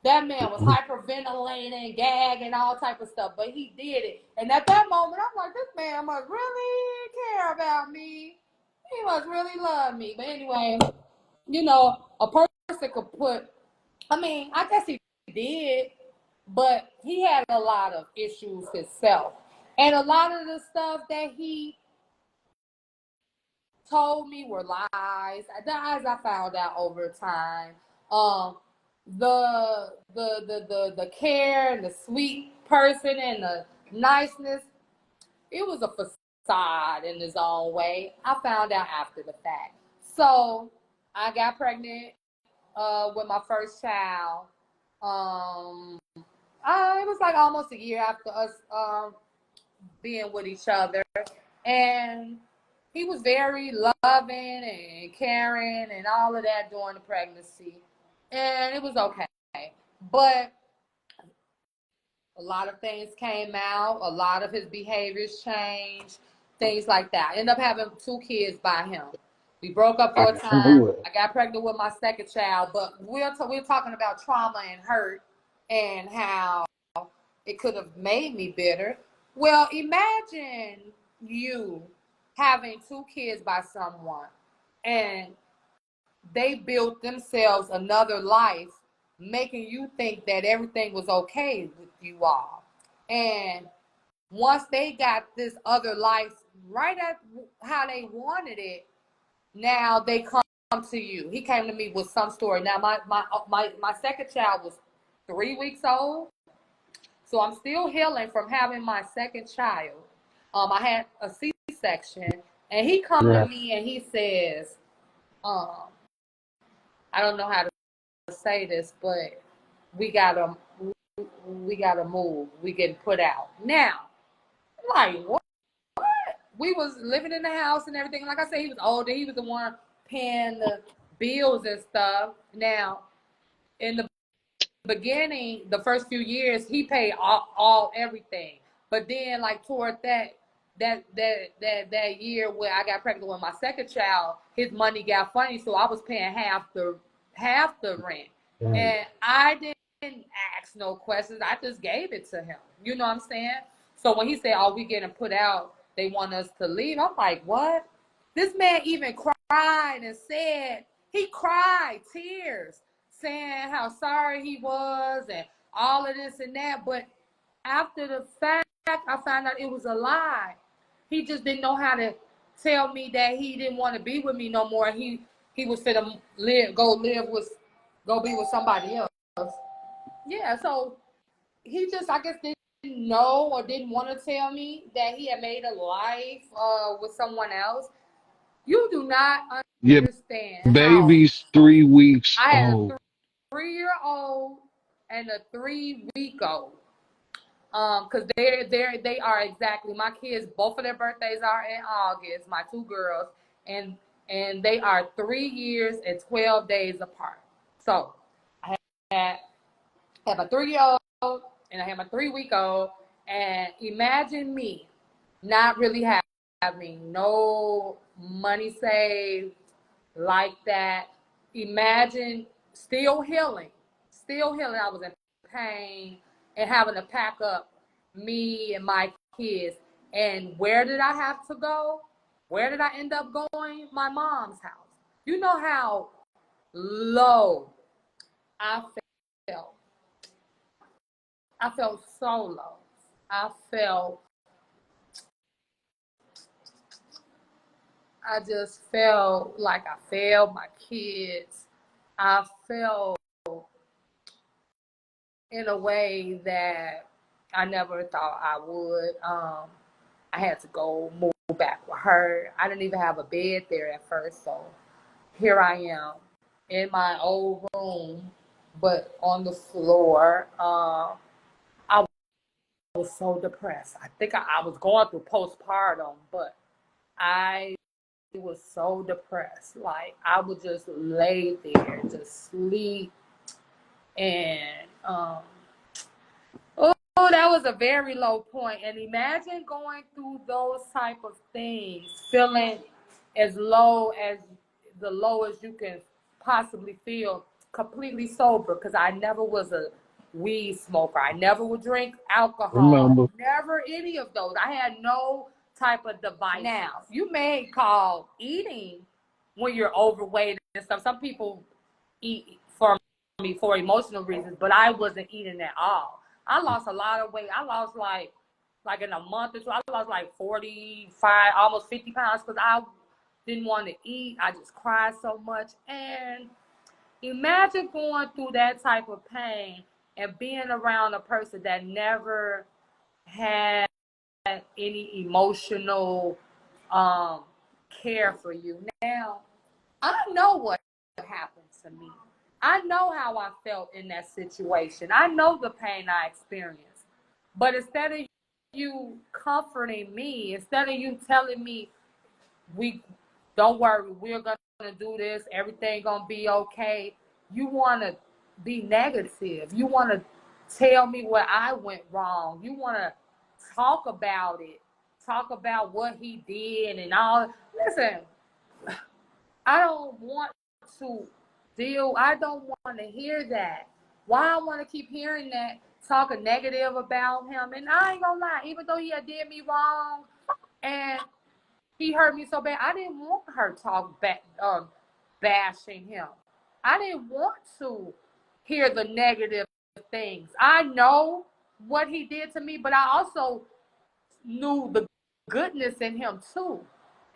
That man was hyperventilating, gagging, all type of stuff, but he did it. And at that moment, I'm like, this man must really care about me. He must really love me. But anyway, a person could I guess he did, but he had a lot of issues himself. And a lot of the stuff that he told me were lies. As I found out over time. The care and the sweet person and the niceness, it was a facade in his own way. I found out after the fact. So I got pregnant with my first child. It was like almost a year after us being with each other, and he was very loving and caring and all of that during the pregnancy, and it was okay. But a lot of things came out, a lot of his behaviors changed, things like that. I ended up having 2 kids by him. We broke up I for a time. knew it. I got pregnant with my second child, but we're talking about trauma and hurt and how it could have made me bitter. Well, imagine you having 2 kids by someone and they built themselves another life, making you think that everything was okay with you all. And once they got this other life right at how they wanted it, now they come to you. He came to me with some story. Now my second child was 3 weeks old. So I'm still healing from having my second child. I had a C-section, and he come to Yeah. me and he says, I don't know how to say this, but we gotta move. We getting put out now. Like what? We was living in the house and everything. Like I said, he was older. He was the one paying the bills and stuff. Now, in the beginning, the first few years, he paid all everything. But then, like toward that year where I got pregnant with my second child, his money got funny, so I was paying half the rent, Mm. and I didn't ask no questions. I just gave it to him. You know what I'm saying? So when he said, "Oh, we getting put out," they want us to leave. I'm like, what? This man even cried and said he cried tears, saying how sorry he was and all of this and that. But after the fact, I found out it was a lie. He just didn't know how to tell me that he didn't want to be with me no more. He was finna go be with somebody else. Yeah, so he just, I guess, didn't know or didn't want to tell me that he had made a life with someone else. You do not Your understand how baby's 3 weeks I had old. a 3-year-old and a 3-week-old. Because they are exactly my kids. Both of their birthdays are in August. My 2 girls, and they are 3 years and 12 days apart. So I have a 3-year-old and I have a 3-week-old, and imagine me not really having no money saved like that. Imagine still healing. I was in pain and having to pack up me and my kids. And where did I have to go? Where did I end up going? My mom's house. You know how low I felt. I felt so low. I just felt like I failed my kids. I felt in a way that I never thought I would. I had to go move back with her. I didn't even have a bed there at first, so here I am in my old room, but on the floor. I was so depressed. I think I was going through postpartum, but I was so depressed. Like I would just lay there, just sleep, and oh, that was a very low point. And imagine going through those type of things, feeling as low as the lowest you can possibly feel, completely sober. Because I never was a weed smoker. I never would drink alcohol. Remember. Never any of those. I had no type of device. Now, you may call eating when you're overweight and stuff. Some people eat for me for emotional reasons, but I wasn't eating at all. I lost a lot of weight. I lost like in a month or two, I lost like 45, almost 50 pounds because I didn't want to eat. I just cried so much. And imagine going through that type of pain and being around a person that never had any emotional care for you. Now, I know what happened to me. I know how I felt in that situation. I know the pain I experienced. But instead of you comforting me, instead of you telling me, we don't worry, we're gonna do this, everything gonna be okay, you wanna be negative. You wanna tell me where I went wrong. You wanna talk about it, talk about what he did and all. Listen, I don't want to I don't want to hear that. Why I want to keep hearing that, talking negative about him? And I ain't gonna lie, even though he had did me wrong and he hurt me so bad, I didn't want her talk back, bashing him. I didn't want to hear the negative things. I know what he did to me, but I also knew the goodness in him too.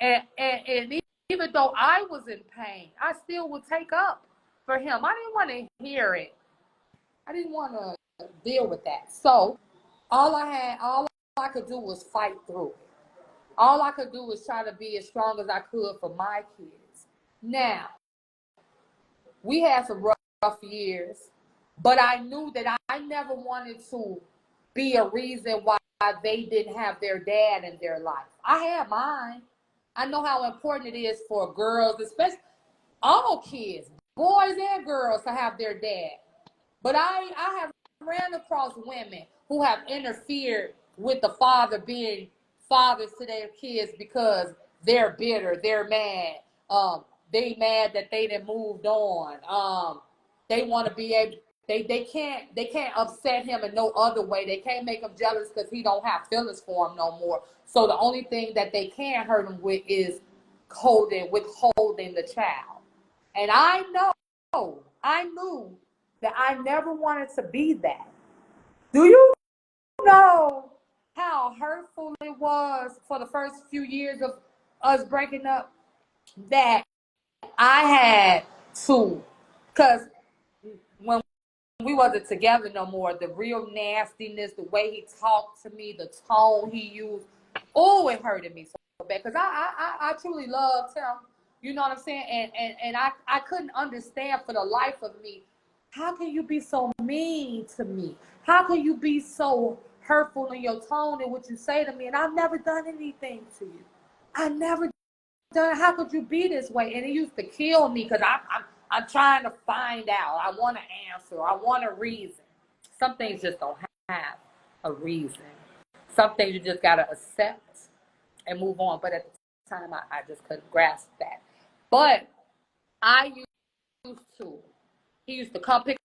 And even though I was in pain, I still would take up for him. I didn't want to hear it. I didn't want to deal with that. So all I could do was fight through it. All I could do was try to be as strong as I could for my kids. Now, we had some rough years, but I knew that I never wanted to be a reason why they didn't have their dad in their life. I had mine. I know how important it is for girls, especially all kids, boys and girls, to have their dad. But I have ran across women who have interfered with the father being fathers to their kids because they're bitter, they're mad, they mad that they done moved on. They want to be able. They can't upset him in no other way. They can't make him jealous because he don't have feelings for him no more. So the only thing that they can hurt him with is withholding the child. And I knew that I never wanted to be that. Do you know how hurtful it was for the first few years of us breaking up? That I had to, because when we wasn't together no more, the real nastiness, the way he talked to me, the tone he used, oh, it hurted me so bad because I truly loved him. You know what I'm saying? And I couldn't understand for the life of me, how can you be so mean to me? How can you be so hurtful in your tone and what you say to me? And I've never done anything to you. I never done. How could you be this way? And it used to kill me because I'm trying to find out. I want an answer. I want a reason. Some things just don't have a reason. Some things you just gotta accept and move on. But at the time, I just couldn't grasp that. But I used to. He used to come pick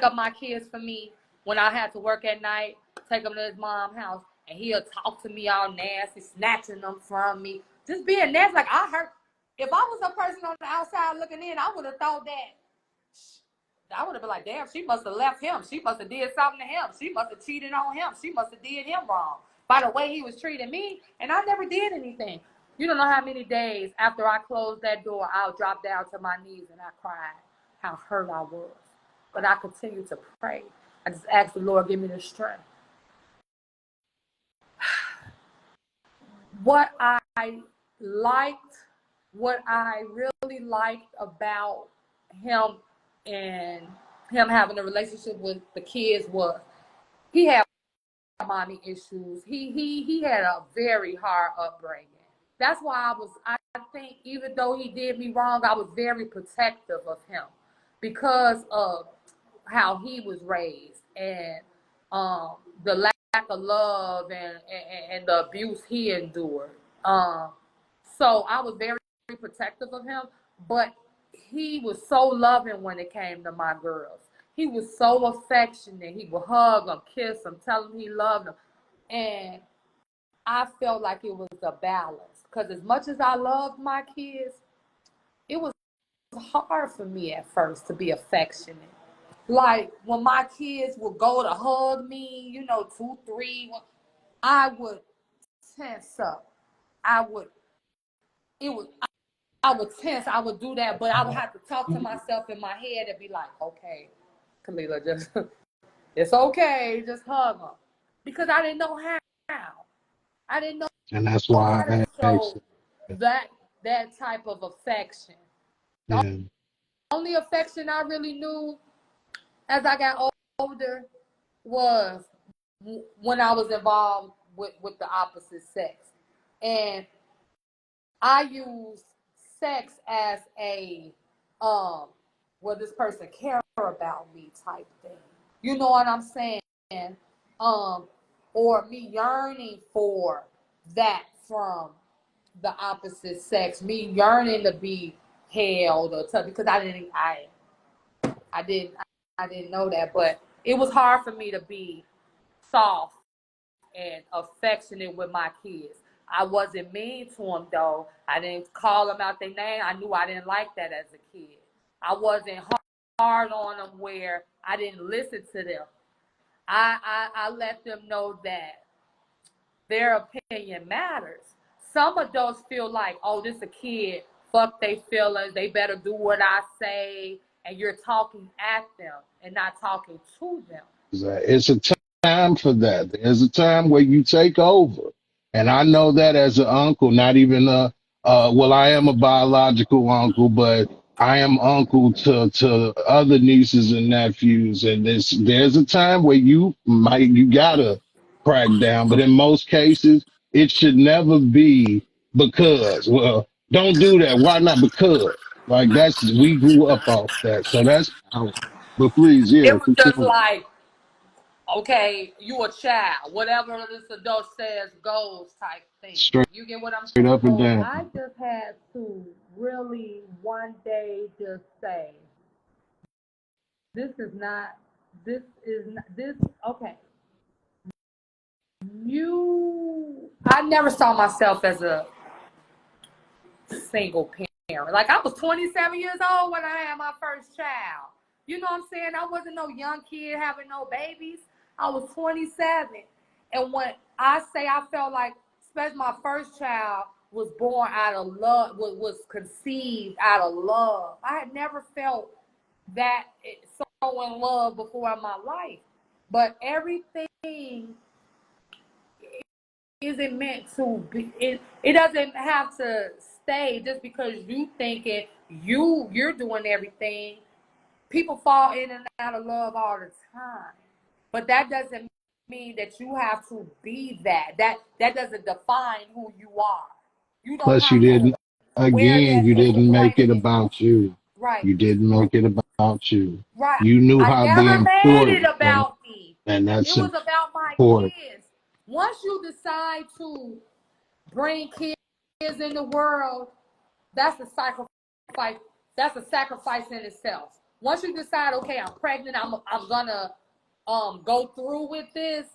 up my kids for me. when I had to work at night, take him to his mom's house, and he'll talk to me all nasty, snatching them from me. Just being nasty. Like, I hurt. If I was a person on the outside looking in, I would have thought that. I would have been like, damn, she must have left him. She must have did something to him. She must have cheated on him. She must have did him wrong by the way he was treating me. And I never did anything. You don't know how many days after I closed that door, I'll drop down to my knees and I cried how hurt I was. But I continued to pray. I just asked the Lord, give me the strength. What I really liked about him and him having a relationship with the kids was he had mommy issues. He had a very hard upbringing. That's why I think even though he did me wrong, I was very protective of him because of how he was raised and the lack of love and the abuse he endured. So I was very protective of him, but he was so loving when it came to my girls. He was so affectionate. He would hug them, kiss them, tell them he loved them. And I felt like it was a balance. Because as much as I loved my kids, it was hard for me at first to be affectionate. Like when my kids would go to hug me, 2, 3, I would tense up. I would tense, I would do that, but I would have to talk to myself in my head and be like, okay, Kalila, just it's okay, just hug them. Because I didn't know how. I didn't know And that's how why to I asked. show that type of affection. The Yeah, only affection I really knew as I got older was when I was involved with the opposite sex. And I used sex as a will this person care about me type thing. You know what I'm saying? Or me yearning for that from the opposite sex, me yearning to be held or touched because I didn't know that, but it was hard for me to be soft and affectionate with my kids. I wasn't mean to them though. I didn't call them out their name. I knew I didn't like that as a kid. I wasn't hard on them where I didn't listen to them. I let them know that their opinion matters. Some adults feel like, oh, this a kid, fuck they feelings, they better do what I say, and you're talking at them and not talking to them. it's a time for that. There's a time where you take over. And I know that as an uncle, not even well, I am a biological uncle, but I am uncle to other nieces and nephews. And there's a time where you gotta crack down. But in most cases, it should never be because, well, don't do that. Why not? Because like we grew up off that. So that's how, but please, It yeah, was just continue. like, okay, you a child. Whatever this adult says goes type thing. Straight You get what I'm up and saying? down. I just had to really one day just say, this is not, this, okay. I never saw myself as a single parent. Like I was 27 years old when I had my first child. You know what I'm saying? I wasn't no young kid having no babies. I was 27. And when I say I felt like, especially my first child was born out of love, was conceived out of love. I had never felt that so in love before in my life. But everything isn't meant to be, it doesn't have to stay just because you thinking you're doing everything. People fall in and out of love all the time, but that doesn't mean that you have to be that doesn't define who you are. You don't Plus, you have to didn't, wear again, that you as a didn't make point it of view. about you. Right. You didn't make it about you. Right. You knew I how the never made it important, about me. and It that's was about my important. kids. Once you decide to bring kids in the world, that's a sacrifice. That's a sacrifice in itself. Once you decide, okay, I'm pregnant, I'm gonna go through with this,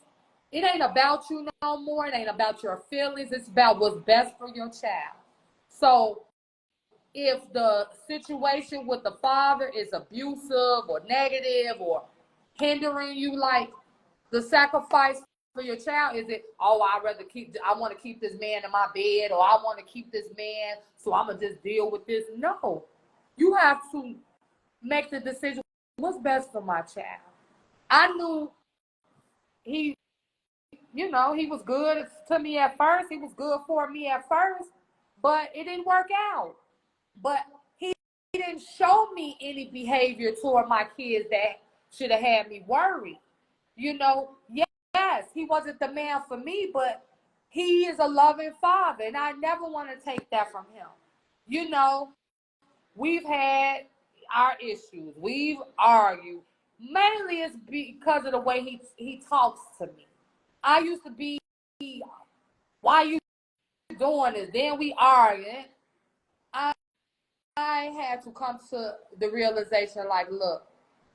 it ain't about you no more. It ain't about your feelings. It's about what's best for your child. So if the situation with the father is abusive or negative or hindering you, like the sacrifice for your child, is it, oh, I want to keep this man in my bed, or I want to keep this man, so I'm going to just deal with this. No, you have to make the decision, what's best for my child. I knew he, he was good to me at first. He was good for me at first, but it didn't work out. But he didn't show me any behavior toward my kids that should have had me worried. Yes, he wasn't the man for me, but he is a loving father, and I never want to take that from him. We've had our issues. We've argued. Mainly it's because of the way he talks to me. I used to be, why you doing this? Then we arguing. I had to come to the realization, like, look,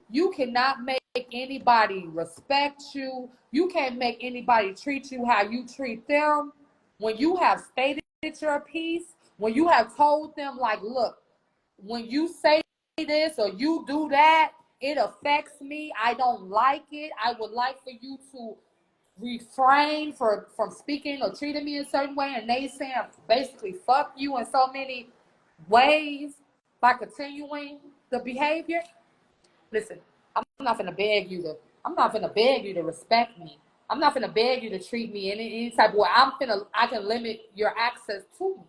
you cannot make anybody respect you. You can't make anybody treat you how you treat them. When you have stated your piece, when you have told them, like, look, when you say this or you do that, it affects me. I don't like it. I would like for you to refrain from speaking or treating me a certain way. And they saying basically fuck you in so many ways by continuing the behavior. Listen, I'm not gonna beg you to respect me. I'm not gonna beg you to treat me in any type of way. I can limit your access to me.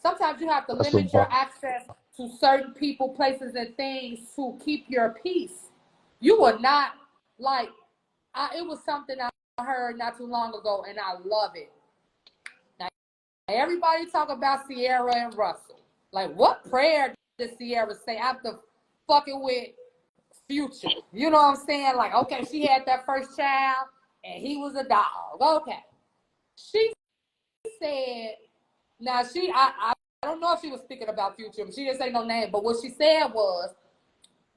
Sometimes you have to That's a limit your bar. access to certain people, places, and things to keep your peace. You will not, like, it was something I heard not too long ago, and I love it. Now, everybody talk about Sierra and Russell. Like, what prayer did Sierra say after fucking with Future? You know what I'm saying? Like, okay, she had that first child, and he was a dog. Okay. She said, now I don't know if she was speaking about Future, but she didn't say no name. But what she said was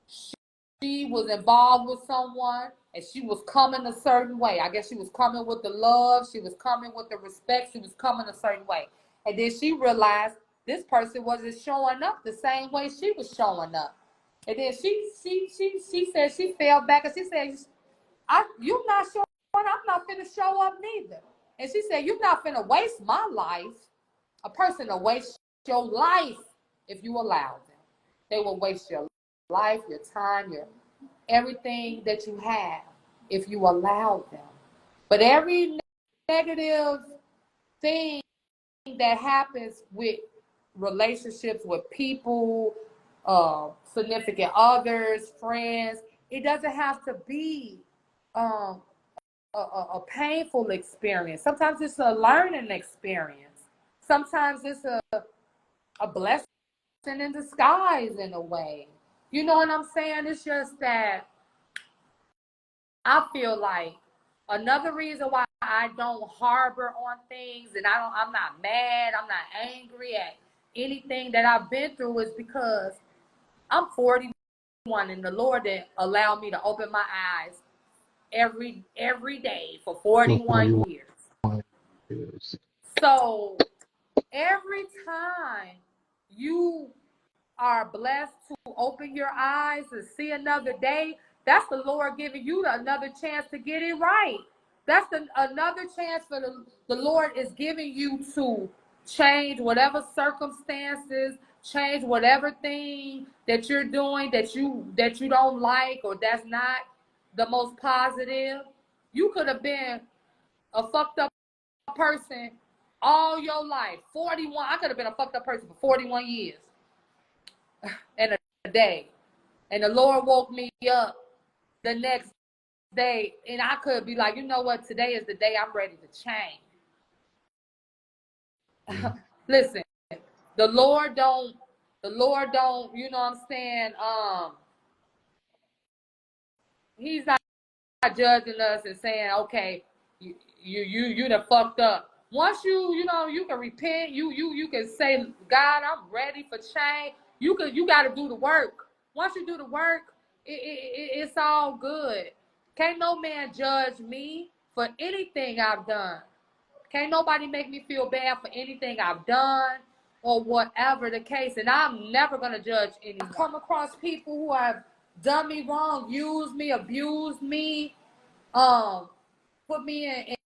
she was involved with someone and she was coming a certain way. I guess she was coming with the love, she was coming with the respect, she was coming a certain way. And then she realized this person wasn't showing up the same way she was showing up. And then she said she fell back and she said, you're not showing up, I'm not finna show up neither. And she said, you're not finna waste my life. A person will waste your life if you allow them. They will waste your life, your time, your everything that you have if you allow them. But every negative thing that happens with relationships with people, significant others, friends, it doesn't have to be a painful experience. Sometimes it's a learning experience. Sometimes it's a blessing in disguise in a way. You know what I'm saying? It's just that I feel like another reason why I don't harbor on things and I'm not mad, I'm not angry at anything that I've been through is because I'm 41 and the Lord that allowed me to open my eyes every day for 41 41 years. years. So every time you are blessed to open your eyes and see another day, that's the Lord giving you another chance to get it right. That's another chance for the Lord is giving you to change whatever circumstances, change whatever thing that you're doing that you don't like or that's not the most positive. You could have been a fucked up person all your life. 41. I could have been a fucked up person for 41 years and a day. And the Lord woke me up the next day, and I could be like, you know what? Today is the day I'm ready to change. Listen, the Lord don't, you know what I'm saying? He's not judging us and saying, okay, you done fucked up. Once you can repent, you can say, God, I'm ready for change. You got to do the work. Once you do the work, It's all good. Can't no man judge me for anything I've done. Can't nobody make me feel bad for anything I've done or whatever the case. And I'm never going to judge anyone. Come across people who have done me wrong, used me, abused me, put me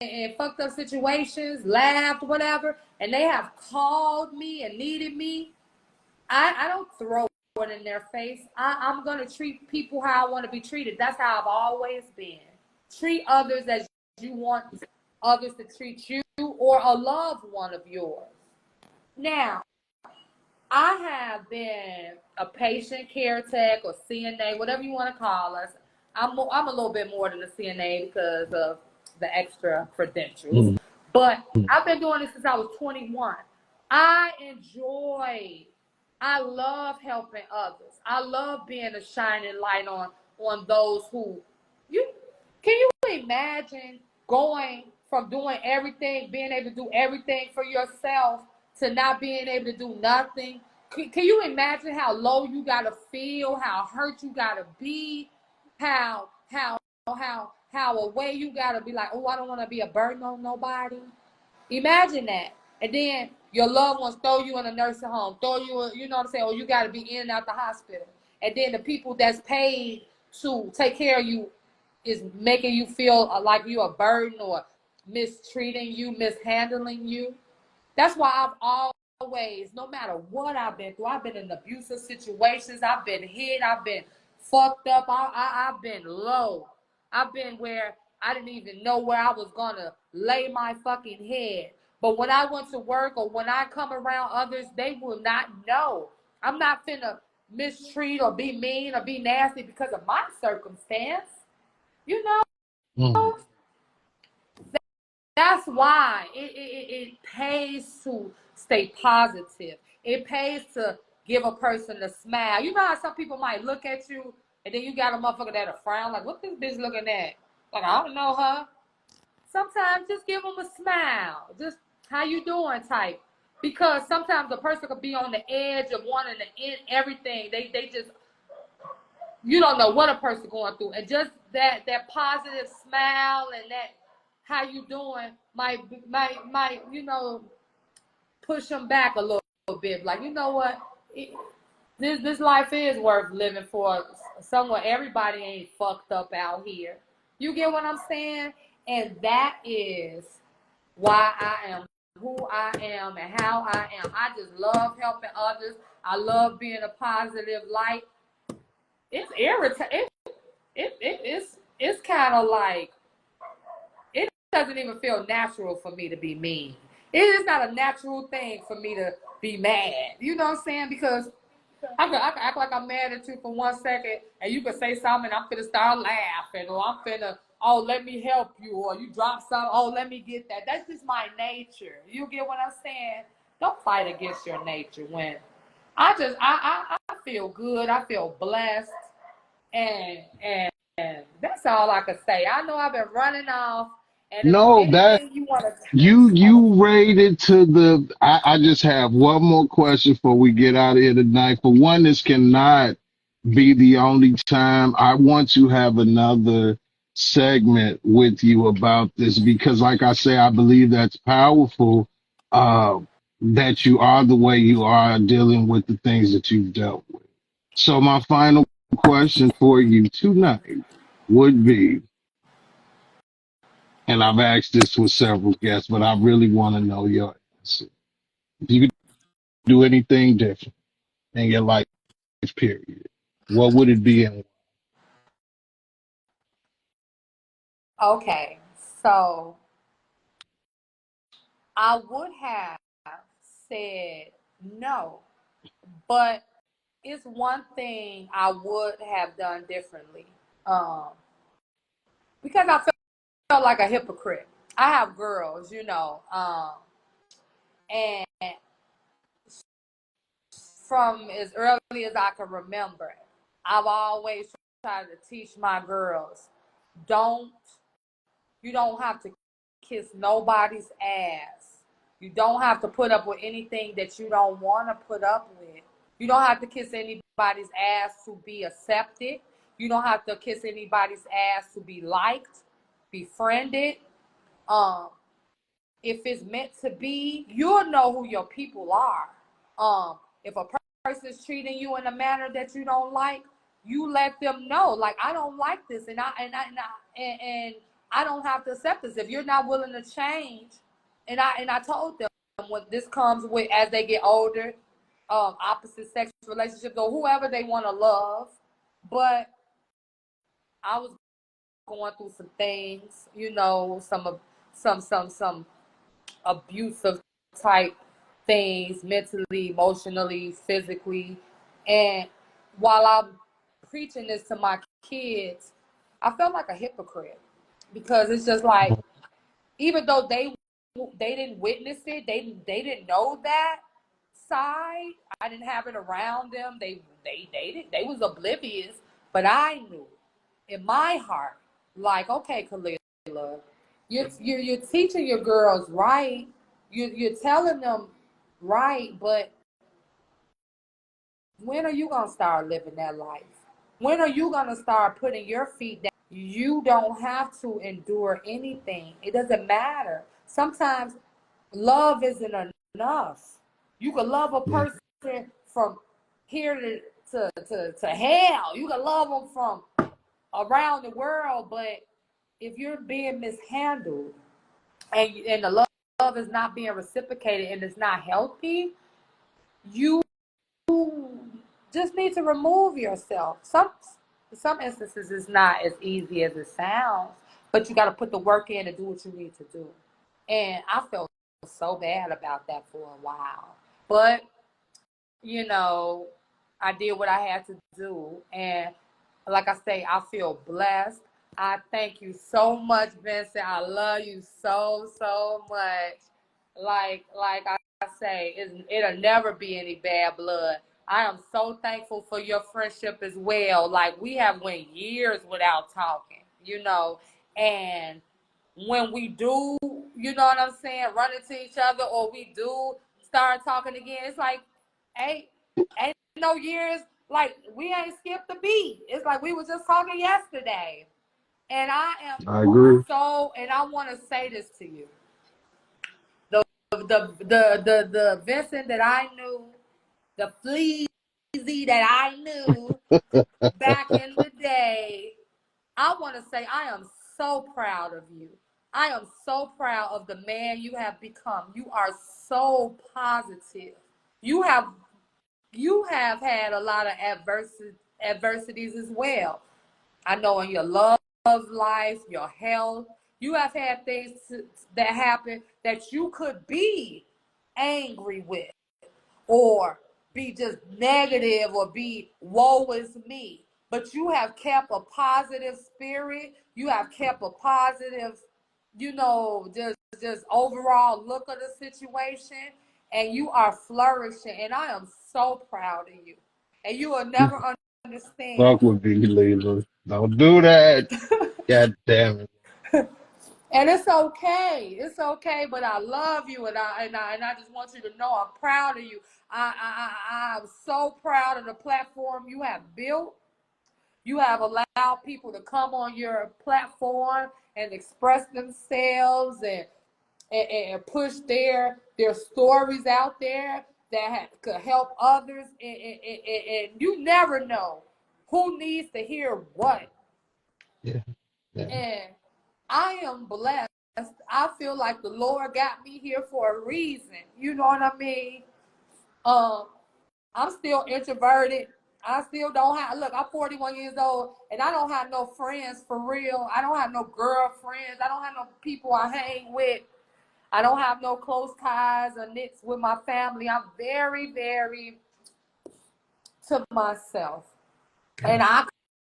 in fucked up situations, laughed, whatever, and they have called me and needed me. I don't throw it in their face. I'm going to treat people how I want to be treated. That's how I've always been. Treat others as you want others to treat you or a loved one of yours. Now, I have been a patient care tech or CNA, whatever you want to call us. I'm a little bit more than a CNA because of the extra credentials. Mm. But I've been doing this since I was 21. I love helping others. I love being a shining light on those who you can you imagine going from doing everything, being able to do everything for yourself to not being able to do nothing? Can you imagine how low you gotta feel, how hurt you gotta be, how away you gotta be like, oh, I don't want to be a burden on nobody. Imagine that. And then your loved ones throw you in a nursing home, throw you, you know what I'm saying, or you got to be in and out the hospital. And then the people that's paid to take care of you is making you feel like you're a burden or mistreating you, mishandling you. That's why I've always, no matter what I've been through, I've been in abusive situations, I've been hit, I've been fucked up, I've been low. I've been where I didn't even know where I was going to lay my fucking head. But when I went to work or when I come around others, they will not know. I'm not finna mistreat or be mean or be nasty because of my circumstance. You know? Mm. That's why it pays to stay positive. It pays to give a person a smile. You know how some people might look at you and then you got a motherfucker that'll frown like, what this bitch looking at? Like, I don't know her. Sometimes just give them a smile. Just, how you doing type. Because sometimes a person could be on the edge of wanting to end everything. They just, you don't know what a person going through. And just that positive smile and that how you doing might push them back a little bit. Like, you know what? This life is worth living for. Somewhere everybody ain't fucked up out here. You get what I'm saying? And that is why I am who I am and how I am. I just love helping others. I love being a positive light. It's irritating. It's kind of like, it doesn't even feel natural for me to be mean. It is not a natural thing for me to be mad. You know what I'm saying? Because I can act like I'm mad at you for 1 second, and you can say something, and I'm finna start laughing, or I'm finna, oh, let me help you, or you drop something, oh, let me get that. That's just my nature. You get what I'm saying? Don't fight against your nature. When I feel good, I feel blessed, and that's all I can say. I know I've been running off, and if No, that anything you want to you rated to the. I just have one more question before we get out of here tonight. For one, this cannot be the only time. I want to have another segment with you about this because, like I say, I believe that's powerful. Uh, that you are the way you are dealing with the things that you've dealt with. So my final question for you tonight would be, and I've asked this with several guests, but I really want to know your answer. If you could do anything different in your life, period, what would it be? And okay, so I would have said no, but it's one thing I would have done differently. Um, because I felt like a hypocrite. I have girls, and from as early as I can remember, I've always tried to teach my girls, don't you don't have to kiss nobody's ass. You don't have to put up with anything that you don't want to put up with. You don't have to kiss anybody's ass to be accepted. You don't have to kiss anybody's ass to be liked, befriended. Um, if it's meant to be, you'll know who your people are. If a person's treating you in a manner that you don't like, you let them know, like, I don't like this, and I don't have to accept this. If you're not willing to change, and I told them what this comes with as they get older, opposite sex relationships or whoever they want to love. But I was going through some things, some abusive type things, mentally, emotionally, physically. And while I'm preaching this to my kids, I felt like a hypocrite, because it's just like, even though they didn't witness it, they didn't know that side. I didn't have it around them. They was oblivious, but I knew in my heart, like, okay, Kalila, you're teaching your girls right. You're telling them right, but when are you gonna start living that life? When are you gonna start putting your feet down? You don't have to endure anything. It doesn't matter. Sometimes love isn't enough. You can love a Yeah. person from here to hell. You can love them from around the world, but if you're being mishandled, and the love is not being reciprocated and it's not healthy, you just need to remove yourself. Some instances it's not as easy as it sounds, but you got to put the work in to do what you need to do. And I felt so bad about that for a while, but you know, I did what I had to do, and like I say, I feel blessed. I thank you so much, Vincent. I love you so much. Like I say, it'll never be any bad blood. I am so thankful for your friendship as well. Like, we have went years without talking, and when we do, what I'm saying, run into each other, or we do start talking again, it's like, ain't no years, like, we ain't skipped a beat. It's like we were just talking yesterday. And I am I agree. and I want to say this to you. The Vincent that I knew, the Fleazy that I knew back in the day, I want to say I am so proud of you. I am so proud of the man you have become. You are so positive. You have had a lot of adversities as well. I know in your love life, your health, you have had things that happen that you could be angry with, or be just negative, or be woe is me. But you have kept a positive spirit. You have kept a positive, just overall look of the situation, and you are flourishing. And I am so proud of you. And you will never understand. Fuck with me, Lilah. Don't do that. God damn it. And it's okay. It's okay. But I love you, and I just want you to know I'm proud of you. I'm so proud of the platform you have built. You have allowed people to come on your platform and express themselves, and push their stories out there that could help others. And you never know who needs to hear what. Yeah. Yeah. And I am blessed. I feel like the Lord got me here for a reason. You know what I mean? Um, I'm still introverted. I still don't have, look, I'm 41 years old, and I don't have no friends for real. I don't have no girlfriends. I don't have no people I hang with. I don't have no close ties or knits with my family. I'm very, very to myself. And I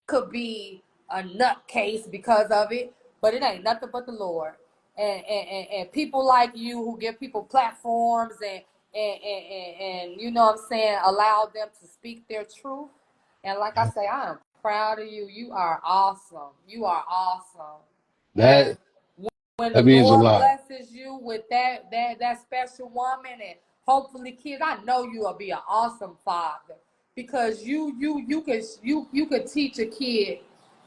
could be a nutcase because of it, but it ain't nothing but the Lord. And people like you who give people platforms, and you know what I'm saying, allow them to speak their truth. And like I Yeah. say, I am proud of you. You are awesome. You are awesome. And That when the that means a Lord lot. blesses you with that special woman, and hopefully kids. I know you will be an awesome father because you could teach a kid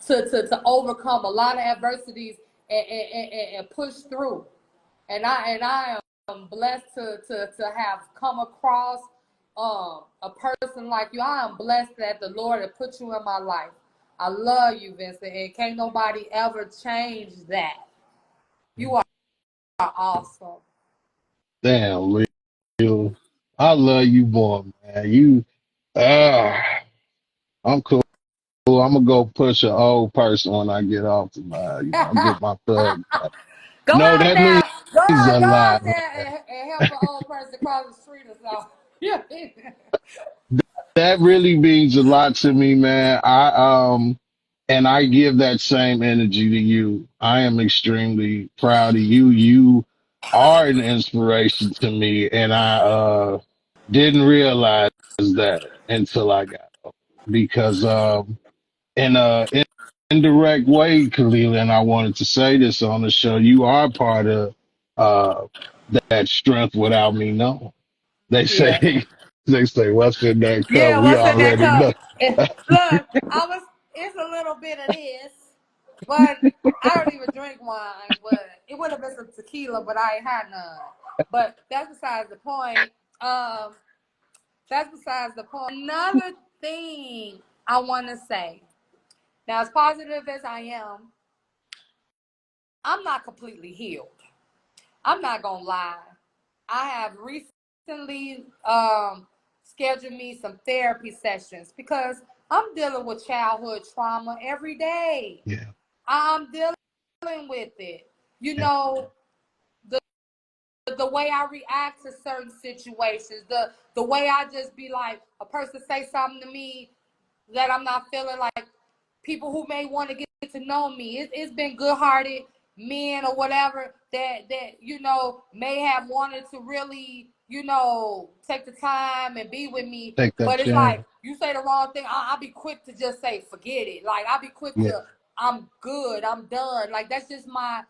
to overcome a lot of adversities and push through. And I am blessed to have come across a person like you. I am blessed that the Lord has put you in my life. I love you, Vincent, and can't nobody ever change that. You are awesome. Damn, real. I love you more, man. Uh, I'm cool. I'm gonna go push an old person when I get off tomorrow. I'll get my thug. Go No, out that there, means a go out lot, man. there and help an old person cross the street or something. Yeah. That really means a lot to me, man. And I give that same energy to you. I am extremely proud of you. You are an inspiration to me, and I didn't realize that until I got up. Because in a indirect way, Khalil, and I wanted to say this on the show, you are part of uh that strength without me knowing. They Yeah. say they say what's in that cup? Yeah, We what's in that already cup? know. Look, it's a little bit of this, but I don't even drink wine, but it would have been some tequila, but I ain't had none. But that's besides the point. Um, that's besides the point. Another thing I want to say, now as positive as I am, I'm not completely healed. I'm not gonna lie. I have recently scheduled me some therapy sessions because I'm dealing with childhood trauma every day. Yeah, I'm dealing with it. You yeah, know, the the way I react to certain situations, the way I just be like a person say something to me that I'm not feeling like people who may want to get to know me. It's been good-hearted men or whatever that may have wanted to really take the time and be with me, take that but it's like chance. you say the wrong thing, I'll be quick to just say forget it. Like I'll be quick Yeah, to I'm good, I'm done. Like that's just my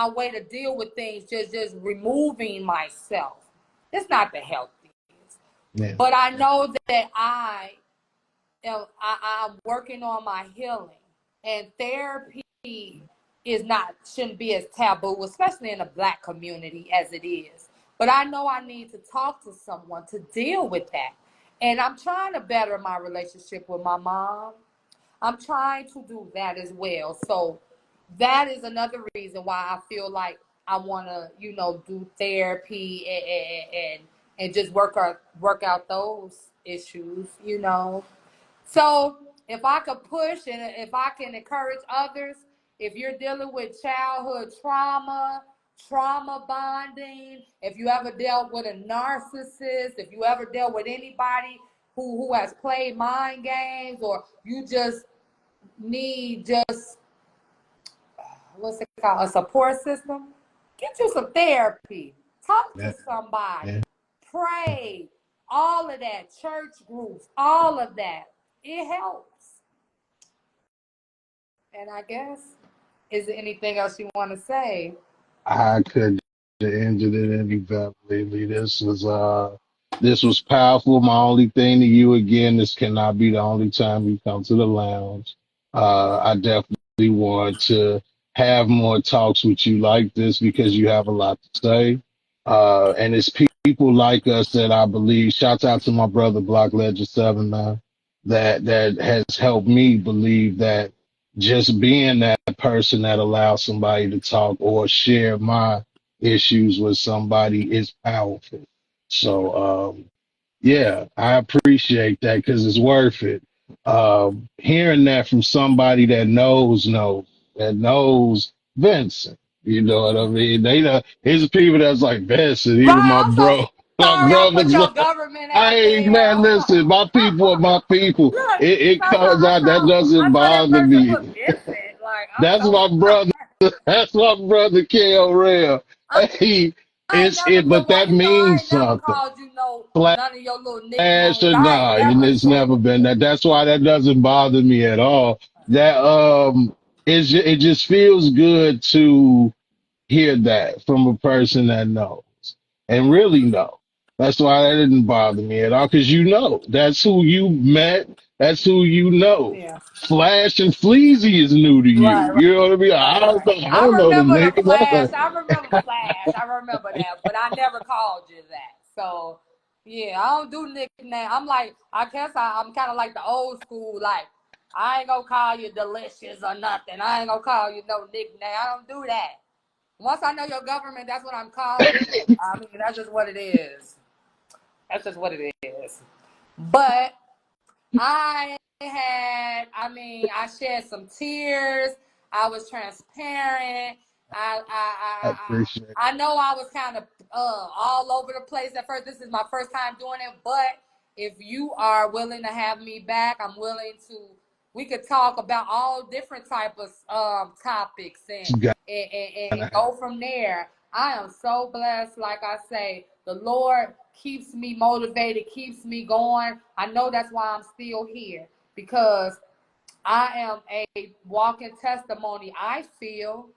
way to deal with things. Just removing myself. It's not the healthiest, yeah, but I know that I'm working on my healing, and therapy is not shouldn't be as taboo, especially in the Black community as it is. But I know I need to talk to someone to deal with that, and I'm trying to better my relationship with my mom. I'm trying to do that as well. So that is another reason why I feel like I want to, do therapy and just work out those issues. So if I could push and if I can encourage others, if you're dealing with childhood trauma bonding, if you ever dealt with a narcissist, if you ever dealt with anybody who has played mind games, or you just need just what's it called, a support system, get you some therapy, talk to yeah, somebody, yeah. pray, all of that, church groups, all of that. It helps. And I guess, is there anything else you want to say? I could have ended it any better, Lily. This was powerful. My only thing to you again, this cannot be the only time you come to the lounge. I definitely want to have more talks with you like this because you have a lot to say. And it's people like us that I believe. Shouts out to my brother Block Legend 7, man, that has helped me believe that just being that person that allows somebody to talk or share my issues with somebody is powerful. So, yeah, I appreciate that because it's worth it. Hearing that from somebody that knows Vincent, you know what I mean? They know it's people that's like Vincent, even Right, my I'm so bro, my sorry I put brothers. your government I out ain't there. man, listen, my people are my people. Look, It comes I out that saw doesn't that bother person put me. Vincent. Like, I'm That's so my brother. That's my brother K.O. Real. I, Hey, I ain't never but look. Well, that I means ain't never something. called you none of your little Flash nicknames. or I ain't nah, never it's said never been that. That's why that doesn't bother me at all. That it just feels good to hear that from a person that knows and really knows. That's why that didn't bother me at all, because you know that's who you met. That's who you know. Yeah. Flash and Fleazy is new to you. Right, right, You know what I mean? right, right. I don't I know them remember the Flash. niggas. I remember the Flash. I remember that, but I never called you that. So yeah, I don't do nicknames. I'm like, I guess I'm kind of like the old school. Like, I ain't gonna call you delicious or nothing. I ain't gonna call you no nickname. I don't do that. Once I know your government, that's what I'm calling you. I mean, that's just what it is. That's just what it is. But I mean, I shed some tears. I was transparent. I, I, I I, appreciate it. I know I was kind of all over the place at first. This is my first time doing it, but if you are willing to have me back, I'm willing to. We could talk about all different type of topics You and gotta go have. from there. I am so blessed. Like I say, the Lord keeps me motivated, keeps me going. I know that's why I'm still here because I am a walking testimony. I feel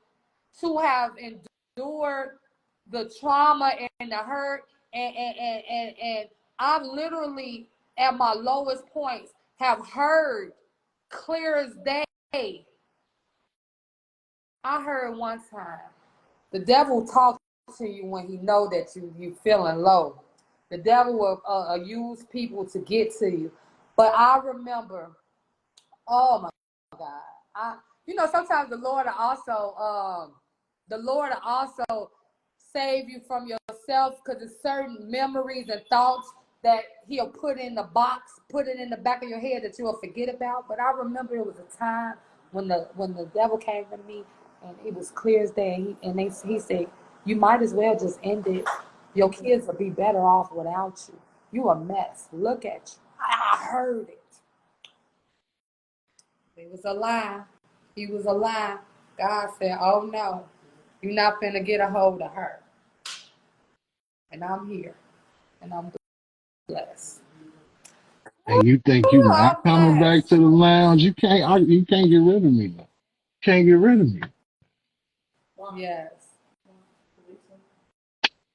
to have endured the trauma and the hurt and I've literally at my lowest points have heard clear as day. I heard one time the devil talks to you when he know that you feeling low. The devil will use people to get to you. But I remember, oh my God, sometimes the Lord will also save you from yourself because there's certain memories and thoughts that He'll put in the box, put it in the back of your head that you'll forget about. But I remember it was a time when the devil came to me and it was clear as day. He said, "You might as well just end it. Your kids will be better off without you. You a mess. Look at you." I heard it. It was a lie. He was a lie. God said, "Oh no, you're not finna get a hold of her." And I'm here, and I'm blessed. And you think you Ooh, not I'm coming back blessed. to the lounge? You can't. You can't get rid of me. Can't get rid of me. Yes.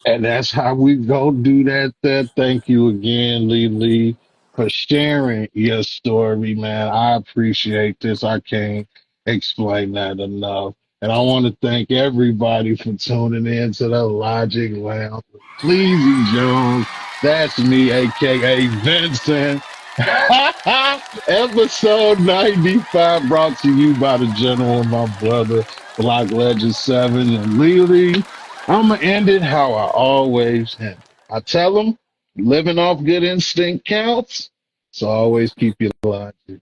And that's how we go do that. Thank you again, Lee, for sharing your story, man. I appreciate this. I can't explain that enough. And I want to thank everybody for tuning in to the Logic Lounge. Pleasy Jones, that's me, aka Vincent. Episode 95 brought to you by the General, my brother, Block Legend 7, and Lily. I'm gonna end it how I always end. I tell them living off good instinct counts, so always keep your logic.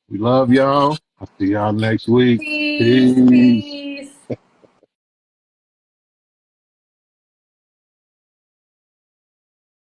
We love y'all. I'll see y'all next week. Peace, Peace. peace.